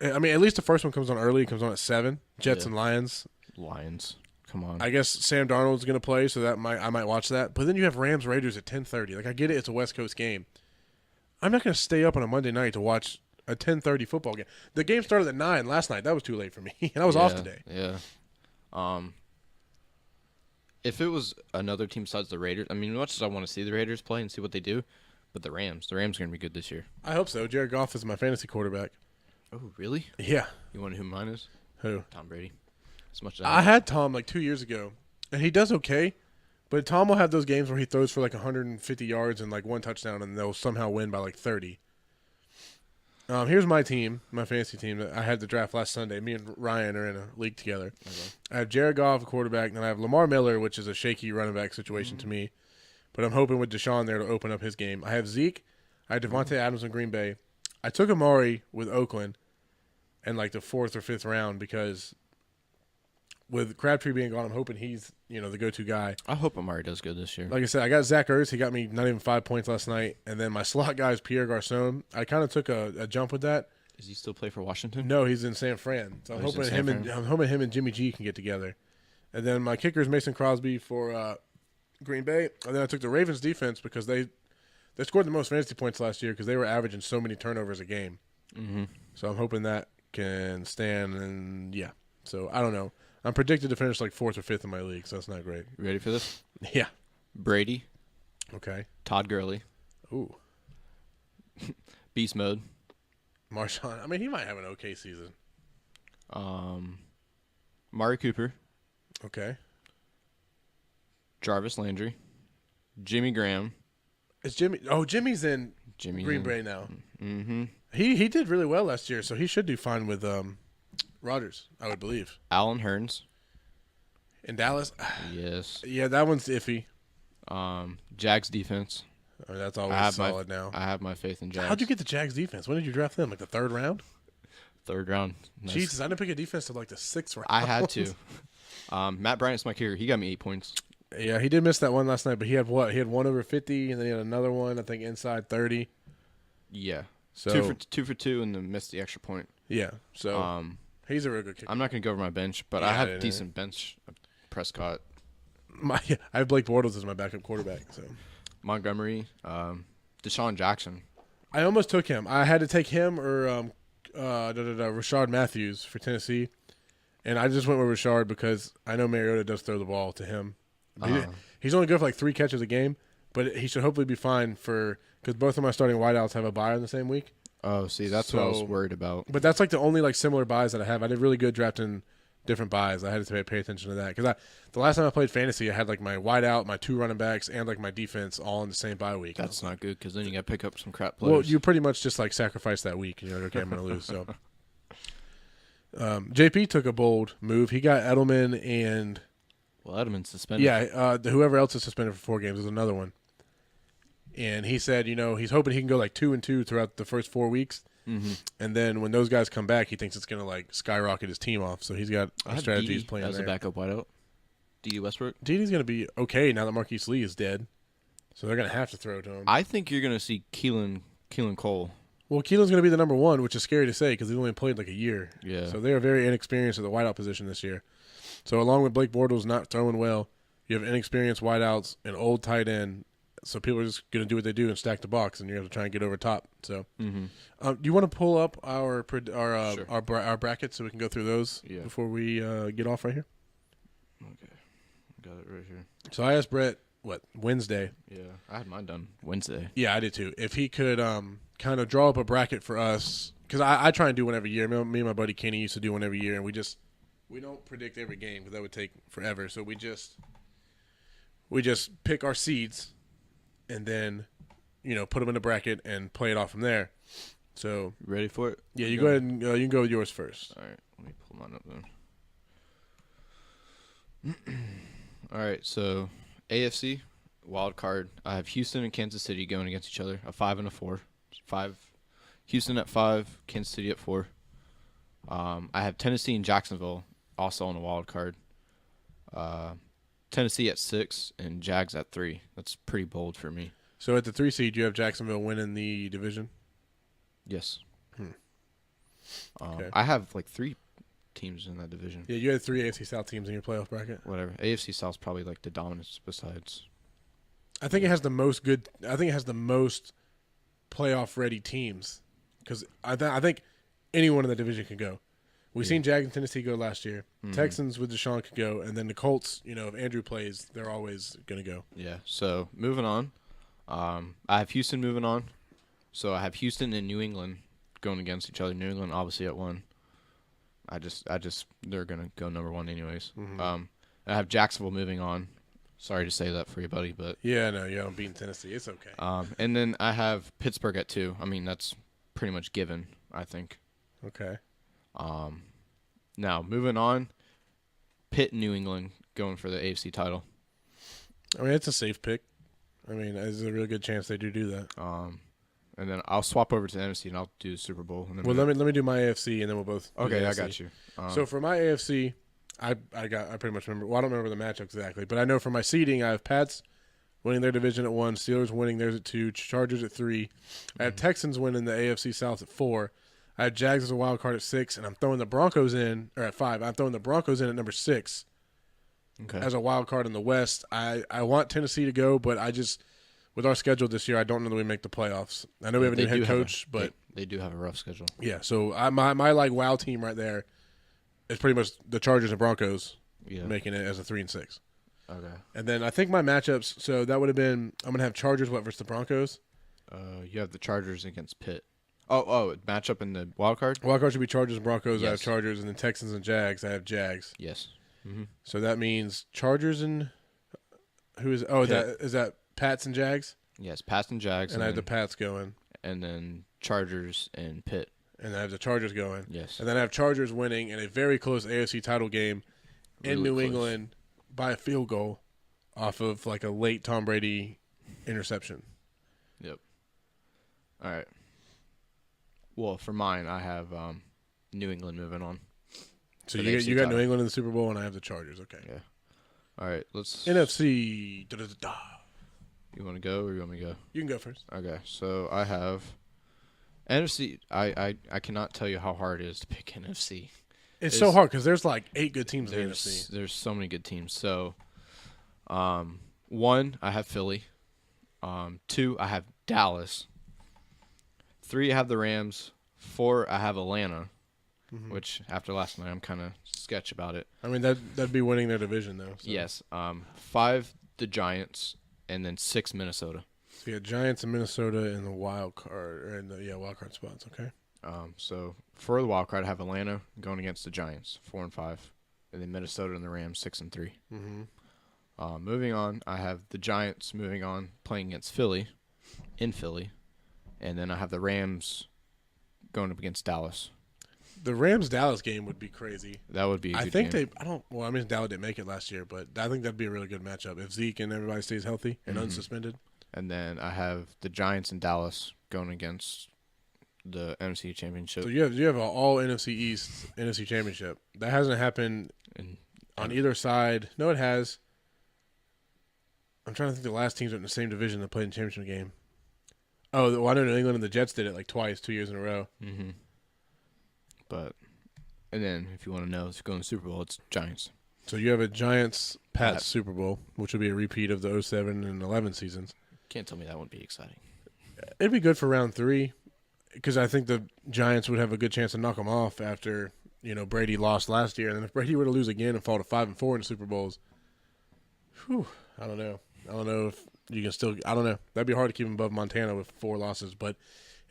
I mean, at least the first one comes on early. It comes on at 7. Jets and Lions. Lions. Come on. I guess Sam Darnold's going to play, so I might watch that. But then you have Rams Raiders at 10:30. Like, I get it. It's a West Coast game. I'm not going to stay up on a Monday night to watch a 10:30 football game. The game started at 9 last night. That was too late for me, and I was off today. Yeah. If it was another team besides the Raiders, I mean, as much as I want to see the Raiders play and see what they do, but the Rams are going to be good this year. I hope so. Jared Goff is my fantasy quarterback. Oh, really? Yeah. You want to know who mine is? Who? Tom Brady. As much as I had Tom like 2 years ago, and he does okay, but Tom will have those games where he throws for like 150 yards and like 1 touchdown, and they'll somehow win by like 30. Here's my team, my fantasy team that I had the draft last Sunday. Me and Ryan are in a league together. Okay. I have Jared Goff, a quarterback, and then I have Lamar Miller, which is a shaky running back situation to me. But I'm hoping with Deshaun there to open up his game. I have Zeke. I have Devontae Adams in Green Bay. I took Amari with Oakland in like the 4th or 5th round because with Crabtree being gone, I'm hoping he's the go-to guy. I hope Amari does good this year. Like I said, I got Zach Ertz. He got me not even 5 points last night. And then my slot guy is Pierre Garçon. I kind of took a jump with that. Does he still play for Washington? No, he's in San Fran. So I'm hoping him and Jimmy G can get together. And then my kicker is Mason Crosby for Green Bay. And then I took the Ravens defense because they scored the most fantasy points last year because they were averaging so many turnovers a game. Mm-hmm. So I'm hoping that can stand. And yeah, so I don't know. I'm predicted to finish like 4th or 5th in my league, so that's not great. You ready for this? Yeah. Brady. Okay. Todd Gurley. Ooh. Beast mode. Marshawn. I mean, he might have an okay season. Mari Cooper. Okay. Jarvis Landry. Jimmy Graham. Is Jimmy? Oh, Jimmy's in Green Bay now. Mm-hmm. He did really well last year, so he should do fine with Rodgers, I would believe. Alan Hearns. In Dallas? Yes. Yeah, that one's iffy. Jags defense. I mean, that's always solid now. I have my faith in Jags. How'd you get the Jags defense? When did you draft them? Like the 3rd round? 3rd round. Nice. Jesus, I didn't pick a defense till like the 6th round. I had to. Matt Bryant's my kicker. He got me 8 points. Yeah, he did miss that one last night, but he had what? He had one over 50, and then he had another one, I think, inside 30. Yeah. So 2 for 2, and then missed the extra point. Yeah. So he's a real good kicker. I'm not going to go over my bench, but I have decent bench. Prescott. I have Blake Bortles as my backup quarterback. So Montgomery, Deshaun Jackson. I almost took him. I had to take him or Rashard Matthews for Tennessee, and I just went with Rashard because I know Mariota does throw the ball to him. He's only good for like 3 catches a game, but he should hopefully be fine because both of my starting wideouts have a bye in the same week. Oh, see, that's what I was worried about. But that's like the only like similar buys that I have. I did really good drafting different buys. I had to pay attention to that because the last time I played fantasy, I had like my wideout, my 2 running backs, and like my defense all in the same bye week. That's not good because then you got to pick up some crap players. Well, you pretty much just like sacrifice that week. You're like, okay, I'm going to lose. So JP took a bold move. He got Edelman and Edelman's suspended. Yeah, whoever else is suspended for 4 games is another one. And he said, he's hoping he can go like 2-2 throughout the first 4 weeks. Mm-hmm. And then when those guys come back, he thinks it's going to like skyrocket his team off. So he's got a strategy he's playing as a backup wideout. D.D. Westbrook. D.D.'s going to be okay now that Marquise Lee is dead. So they're going to have to throw to him. I think you're going to see Keelan Cole. Well, Keelan's going to be the number 1, which is scary to say because he's only played like a year. Yeah. So they are very inexperienced at the wideout position this year. So along with Blake Bortles not throwing well, you have inexperienced wideouts, an old tight end. So people are just going to do what they do and stack the box, and you're going to try and get over top. So, do you want to pull up our brackets so we can go through those before we get off right here? Okay, got it right here. So I asked Brett Wednesday. Yeah, I had mine done Wednesday. Yeah, I did too. If he could kind of draw up a bracket for us, because I try and do one every year. Me and my buddy Kenny used to do one every year, and we don't predict every game because that would take forever. So we just pick our seeds. And then, put them in a bracket and play it off from there. So, ready for it? Yeah, you go ahead and you can go with yours first. All right, let me pull mine up then. All right, so AFC wild card. I have Houston and Kansas City going against each other, a 5 and a 4. 5, Houston at 5, Kansas City at 4. I have Tennessee and Jacksonville also on a wild card. Tennessee at 6 and Jags at 3. That's pretty bold for me. So at the 3 seed, you have Jacksonville winning the division? Yes. Okay. I have like 3 teams in that division. Yeah, you had 3 AFC South teams in your playoff bracket. Whatever. AFC South's probably like the dominance besides. I think it has the most playoff-ready teams because I think anyone in the division can go. We've seen Jags and Tennessee go last year. Texans with Deshaun could go, and then the Colts, if Andrew plays, they're always going to go. Yeah, so moving on. I have Houston moving on. So I have Houston and New England going against each other. New England obviously at 1. They're going to go number 1 anyways. I have Jacksonville moving on. Sorry to say that for you, buddy, but yeah, no, you haven't beaten Tennessee. It's okay. And then I have Pittsburgh at 2. I mean, that's pretty much given, I think. Okay. Now moving on, Pitt, New England going for the AFC title. I mean, it's a safe pick. I mean, there's a really good chance they do that. And then I'll swap over to the NFC and I'll do the Super Bowl. And then well, let me do my AFC and then we'll both. Okay, I got you. So for my AFC, I pretty much remember. Well, I don't remember the matchup exactly, but I know for my seeding, I have Pats winning their division at 1, Steelers winning theirs at 2, Chargers at 3. I have Texans winning the AFC South at 4. I have Jags as a wild card at 6, and I'm throwing the Broncos in, or at 5. I'm throwing the Broncos in at number 6 as a wild card in the West. I want Tennessee to go, but I just, with our schedule this year, I don't know that we make the playoffs. I know we have a new head coach, but they do have a rough schedule. Yeah, so my wow team right there is pretty much the Chargers and Broncos making it as a 3 and 6. Okay. And then I think my matchups, so that would have been, I'm going to have Chargers versus the Broncos. You have the Chargers against Pitt. Oh, matchup in the wild card? Wild card should be Chargers and Broncos. Yes. I have Chargers, and then Texans and Jags. I have Jags. Yes. So that means Chargers and who is? Oh, is that Pats and Jags? Yes, Pats and Jags. And I have the Pats going. And then Chargers and Pitt. And I have the Chargers going. Yes. And then I have Chargers winning in a very close AFC title game in New England by a field goal off of like a late Tom Brady interception. Yep. All right. Well, for mine, I have New England moving on. So you got New England in the Super Bowl, and I have the Chargers. Okay. Yeah. All right. Let's NFC. You want to go or you want me to go? You can go first. Okay. So I have NFC. I cannot tell you how hard it is to pick NFC. It's so hard because there's like 8 good teams in the NFC. There's so many good teams. So, 1, I have Philly. 2, I have Dallas. 3, I have the Rams. 4, I have Atlanta, which after last night I'm kind of sketch about it. I mean, that'd be winning their division, though. So. Yes. 5, the Giants, and then 6, Minnesota. So Giants and Minnesota in the wild card, wild card spots. Okay. So for the wild card, I have Atlanta going against the Giants, 4 and 5, and then Minnesota and the Rams, 6 and 3. Moving on, I have the Giants moving on, playing against Philly, in Philly, and then I have the Rams going up against Dallas. The Rams-Dallas game would be crazy. That would be a good game. Dallas didn't make it last year, but I think that'd be a really good matchup if Zeke and everybody stays healthy and unsuspended. And then I have the Giants and Dallas going against the NFC Championship. So you have an all NFC East NFC Championship. That hasn't happened on either side. No, it has. I'm trying to think the last teams in the same division that played in the championship game. Oh, I know New England and the Jets did it like twice, 2 years in a row. But, and then if you want to know, if you go in the Super Bowl, it's Giants. So you have a Giants-Pats Super Bowl, which would be a repeat of the 07 and 11 seasons. Can't tell me that wouldn't be exciting. It'd be good for round 3 because I think the Giants would have a good chance to knock them off after Brady lost last year. And then if Brady were to lose again and fall to 5-4 in the Super Bowls, I don't know. I don't know if you can still – I don't know. That'd be hard to keep him above Montana with 4 losses. But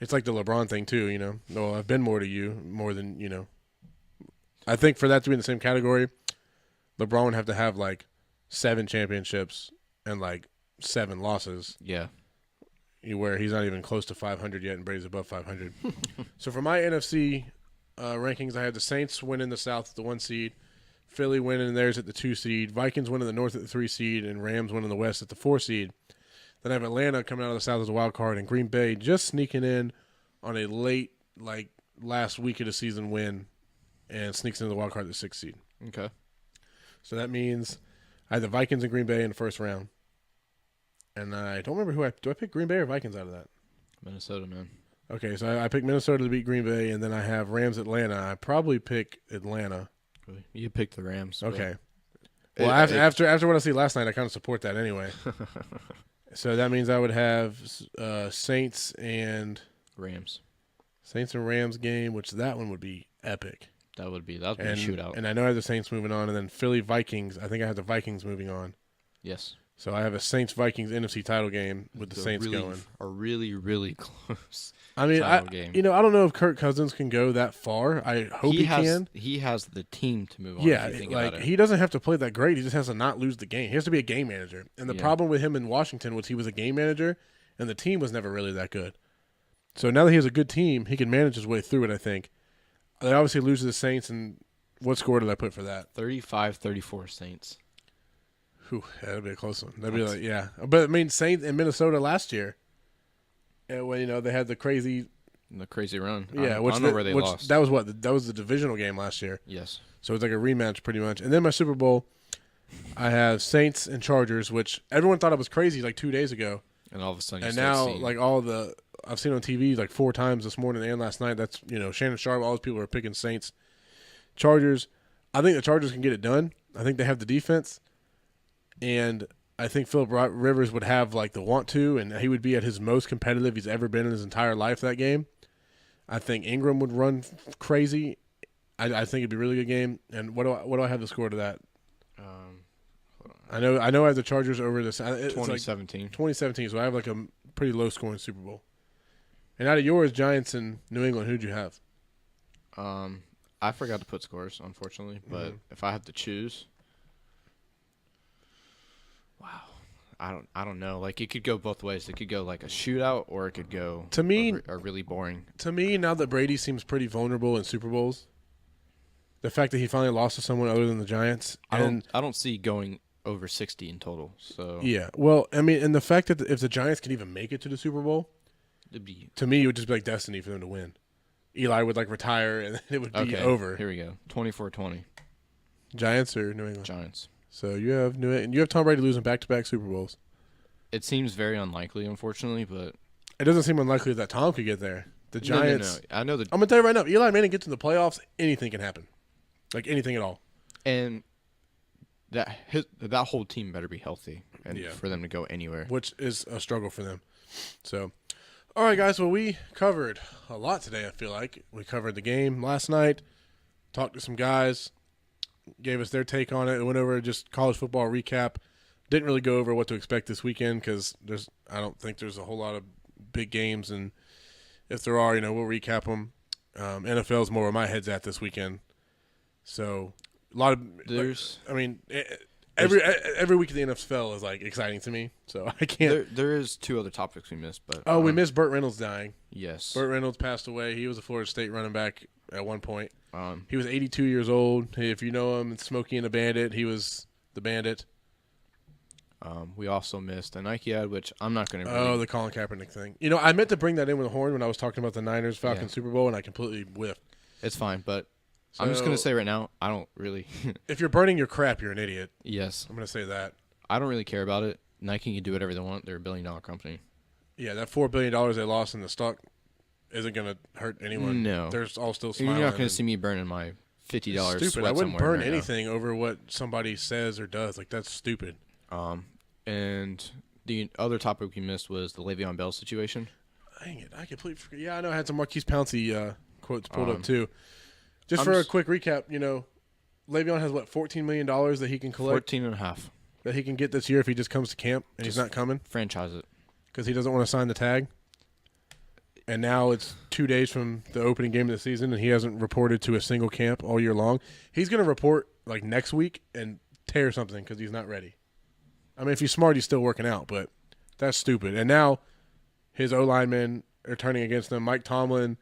it's like the LeBron thing too, Well, I've been more to you, more than, I think for that to be in the same category, LeBron would have to have like 7 championships and like 7 losses. Yeah. Where he's not even close to 500 yet and Brady's above 500. So for my NFC rankings, I have the Saints winning the South at the 1 seed. Philly winning theirs at the 2 seed, Vikings winning the North at the 3 seed, and Rams winning the West at the 4 seed. Then I have Atlanta coming out of the South as a wild card, and Green Bay just sneaking in on a late, like last week of the season win, and sneaks into the wild card at the 6 seed. Okay. So that means I have the Vikings and Green Bay in the first round, and I don't remember do I pick Green Bay or Vikings out of that? Minnesota, man. Okay, so I pick Minnesota to beat Green Bay, and then I have Rams Atlanta. I probably pick Atlanta. You picked the Rams. Okay. Well, after what I see last night, I kind of support that anyway. So that means I would have Saints and Rams. Saints and Rams game, which that one would be epic. That would be a shootout. And I know I have the Saints moving on, and then Philly Vikings. I think I have the Vikings moving on. Yes. So I have a Saints Vikings NFC title game with the Saints going. A really, really close. I mean, game. I don't know if Kirk Cousins can go that far. I hope he can. He has the team to move on. Yeah, if you think about it. He doesn't have to play that great. He just has to not lose the game. He has to be a game manager. And the problem with him in Washington was he was a game manager, and the team was never really that good. So now that he has a good team, he can manage his way through it, I think. They obviously lose to the Saints, and what score did I put for that? 35-34 Saints. Whew, that'd be a close one. That'd be like, yeah. But, I mean, Saints in Minnesota last year, when, they had the crazy run. Yeah, I don't know where they lost. That was that was the divisional game last year. Yes. So it's like a rematch pretty much. And then my Super Bowl, I have Saints and Chargers, which everyone thought I was crazy like 2 days ago. And all of a sudden I've seen on TV like 4 times this morning and last night. That's, Shannon Sharp, all those people are picking Saints. Chargers, I think the Chargers can get it done. I think they have the defense. And I think Philip Rivers would have like the want to, and he would be at his most competitive he's ever been in his entire life that game. I think Ingram would run crazy. I think it'd be a really good game. And what do I have the score to that? I know I have the Chargers over this. 2017. 2017. So I have like a pretty low scoring Super Bowl. And out of yours, Giants and New England, who'd you have? I forgot to put scores, unfortunately. But if I have to choose, wow, I don't know. Like, it could go both ways. It could go like a shootout, or it could go to me a really boring. To me, now that Brady seems pretty vulnerable in Super Bowls, the fact that he finally lost to someone other than the Giants, I don't see going over 60 in total. So yeah, well, I mean, and the fact that if the Giants can even make it to the Super Bowl, to me, it would just be like destiny for them to win. Eli would like retire, and it would be over. Here we go, 24-20. Giants or New England? Giants. So you have you have Tom Brady losing back-to-back Super Bowls. It seems very unlikely, unfortunately, but it doesn't seem unlikely that Tom could get there. The Giants. No. I know that. I'm gonna tell you right now, Eli Manning gets in the playoffs, anything can happen, like anything at all. And that whole team better be healthy, and for them to go anywhere, which is a struggle for them. So, all right, guys. Well, we covered a lot today. I feel like we covered the game last night, talked to some guys, gave us their take on it, and went over just college football recap. Didn't really go over what to expect this weekend because I don't think there's a whole lot of big games, and if there are, we'll recap them. NFL is more where my head's at this weekend. So a lot of every week of the NFL is like exciting to me. So I can't. There is 2 other topics we missed, but we missed Burt Reynolds dying. Yes, Burt Reynolds passed away. He was a Florida State running back at one point. He was 82 years old. If you know him, Smokey and the Bandit. He was the Bandit. We also missed a Nike ad, which I'm not going to. Oh, the Colin Kaepernick thing. I meant to bring that in with a horn when I was talking about the Niners Falcons Super Bowl, and I completely whiffed. It's fine, but I'm just going to say right now, I don't really. If you're burning your crap, you're an idiot. Yes, I'm going to say that. I don't really care about it. Nike can do whatever they want. They're a $1 billion company. Yeah, that $4 billion they lost in the stock isn't going to hurt anyone. No, they're all still smiling. You're not going to see me burning my $50. Stupid. I wouldn't burn anything over what somebody says or does. Like, that's stupid. And the other topic we missed was the Le'Veon Bell situation. Dang it. I completely forgot. Yeah, I know I had some Marquise Pouncey quotes pulled up too. Just for a quick recap, Le'Veon has, $14 million that he can collect? 14.5. That he can get this year if he just comes to camp and he's not coming? Franchise it. Because he doesn't want to sign the tag? And now it's 2 days from the opening game of the season, and he hasn't reported to a single camp all year long. He's going to report, next week and tear something because he's not ready. I mean, if he's smart, he's still working out, but that's stupid. And now his O-linemen are turning against him. Mike Tomlin,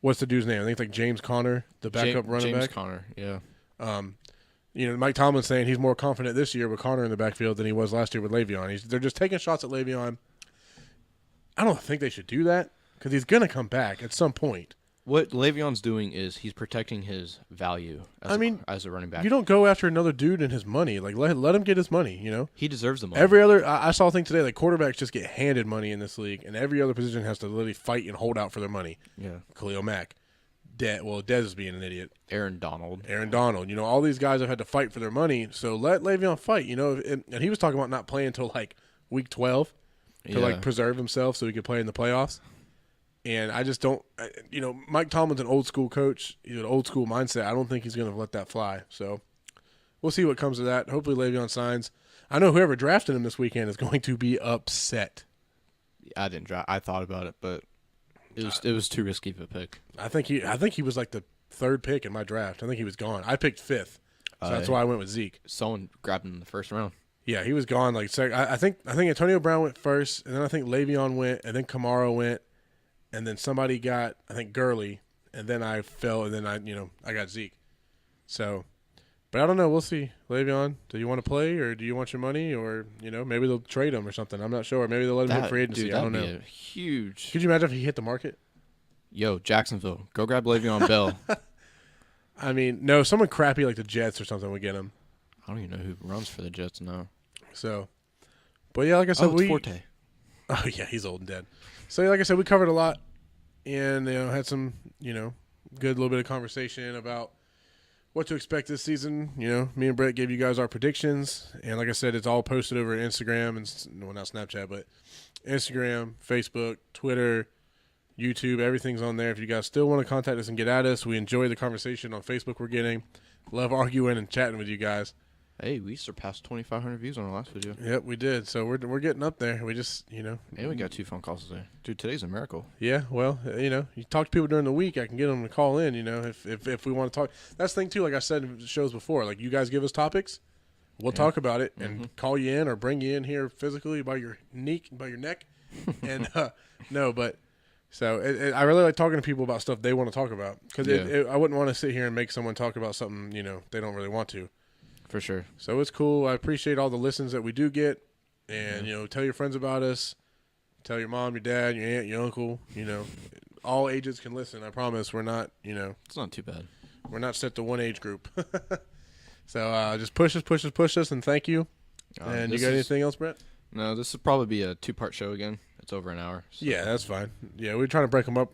what's the dude's name? I think it's like James Conner, the backup running back. James Conner, yeah. Mike Tomlin's saying he's more confident this year with Conner in the backfield than he was last year with Le'Veon. They're just taking shots at Le'Veon. I don't think they should do that because he's going to come back at some point. What Le'Veon's doing is he's protecting his value as a running back. You don't go after another dude and his money. Let him get his money, He deserves the money. I saw a thing today, quarterbacks just get handed money in this league, and every other position has to literally fight and hold out for their money. Yeah. Khalil Mack. Dez is being an idiot. Aaron Donald. All these guys have had to fight for their money, so let Le'Veon fight, and he was talking about not playing until, week 12. to like preserve himself so he could play in the playoffs. And I just don't, Mike Tomlin's an old school coach. He's an old school mindset. I don't think he's going to let that fly. So we'll see what comes of that. Hopefully Le'Veon signs. I know whoever drafted him this weekend is going to be upset. I didn't draft. I thought about it, but it was too risky of a pick. I think he was like the third pick in my draft. I think he was gone. I picked fifth, so that's why I went with Zeke. Someone grabbed him in the first round. Yeah, he was gone. Like I think Antonio Brown went first, and then I think Le'Veon went, and then Kamara went, and then somebody got Gurley, and then I fell, and then I got Zeke. So, but I don't know. We'll see. Le'Veon, do you want to play, or do you want your money, or maybe they'll trade him or something? I'm not sure. Maybe they'll let him hit free agency. Dude, I don't know. Be huge. Could you imagine if he hit the market? Yo, Jacksonville, go grab Le'Veon Bell. I mean, no, someone crappy like the Jets or something would get him. I don't even know who runs for the Jets now. So, but yeah, like I said, it's Forte. Oh yeah, he's old and dead. So like I said, we covered a lot, and had some good little bit of conversation about what to expect this season. Me and Brett gave you guys our predictions, and like I said, it's all posted over Instagram and not Snapchat, but Instagram, Facebook, Twitter, YouTube. Everything's on there. If you guys still want to contact us and get at us, we enjoy the conversation on Facebook we're getting. Love arguing and chatting with you guys. Hey, we surpassed 2,500 views on our last video. Yep, we did. So we're getting up there. We just, And we got 2 phone calls today. Dude, today's a miracle. Yeah, well, you talk to people during the week, I can get them to call in, if we want to talk. That's the thing, too, like I said in shows before. Like, you guys give us topics, we'll talk about it and call you in or bring you in here physically by your neck. And, So I really like talking to people about stuff they want to talk about. Because I wouldn't want to sit here and make someone talk about something, they don't really want to. For sure. So it's cool. I appreciate all the listens that we do get. And, tell your friends about us. Tell your mom, your dad, your aunt, your uncle. All ages can listen. I promise we're not, It's not too bad. We're not set to one age group. So just push us, and thank you. And you got anything else, Brett? No, this will probably be a 2-part show again. It's over an hour. So. Yeah, that's fine. Yeah, we're trying to break them up,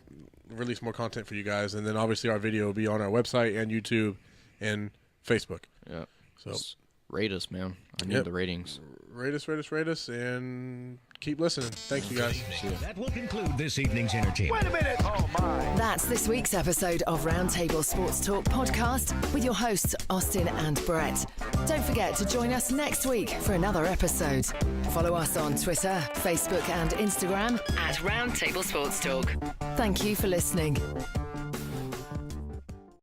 release more content for you guys. And then obviously our video will be on our website and YouTube and Facebook. Yeah. So just rate us, man. I need the ratings. Rate us, and keep listening. Thanks, you guys. That will conclude this evening's entertainment. Wait a minute! Oh, my. That's this week's episode of Roundtable Sports Talk podcast with your hosts, Austin and Brett. Don't forget to join us next week for another episode. Follow us on Twitter, Facebook, and Instagram at Roundtable Sports Talk. Thank you for listening.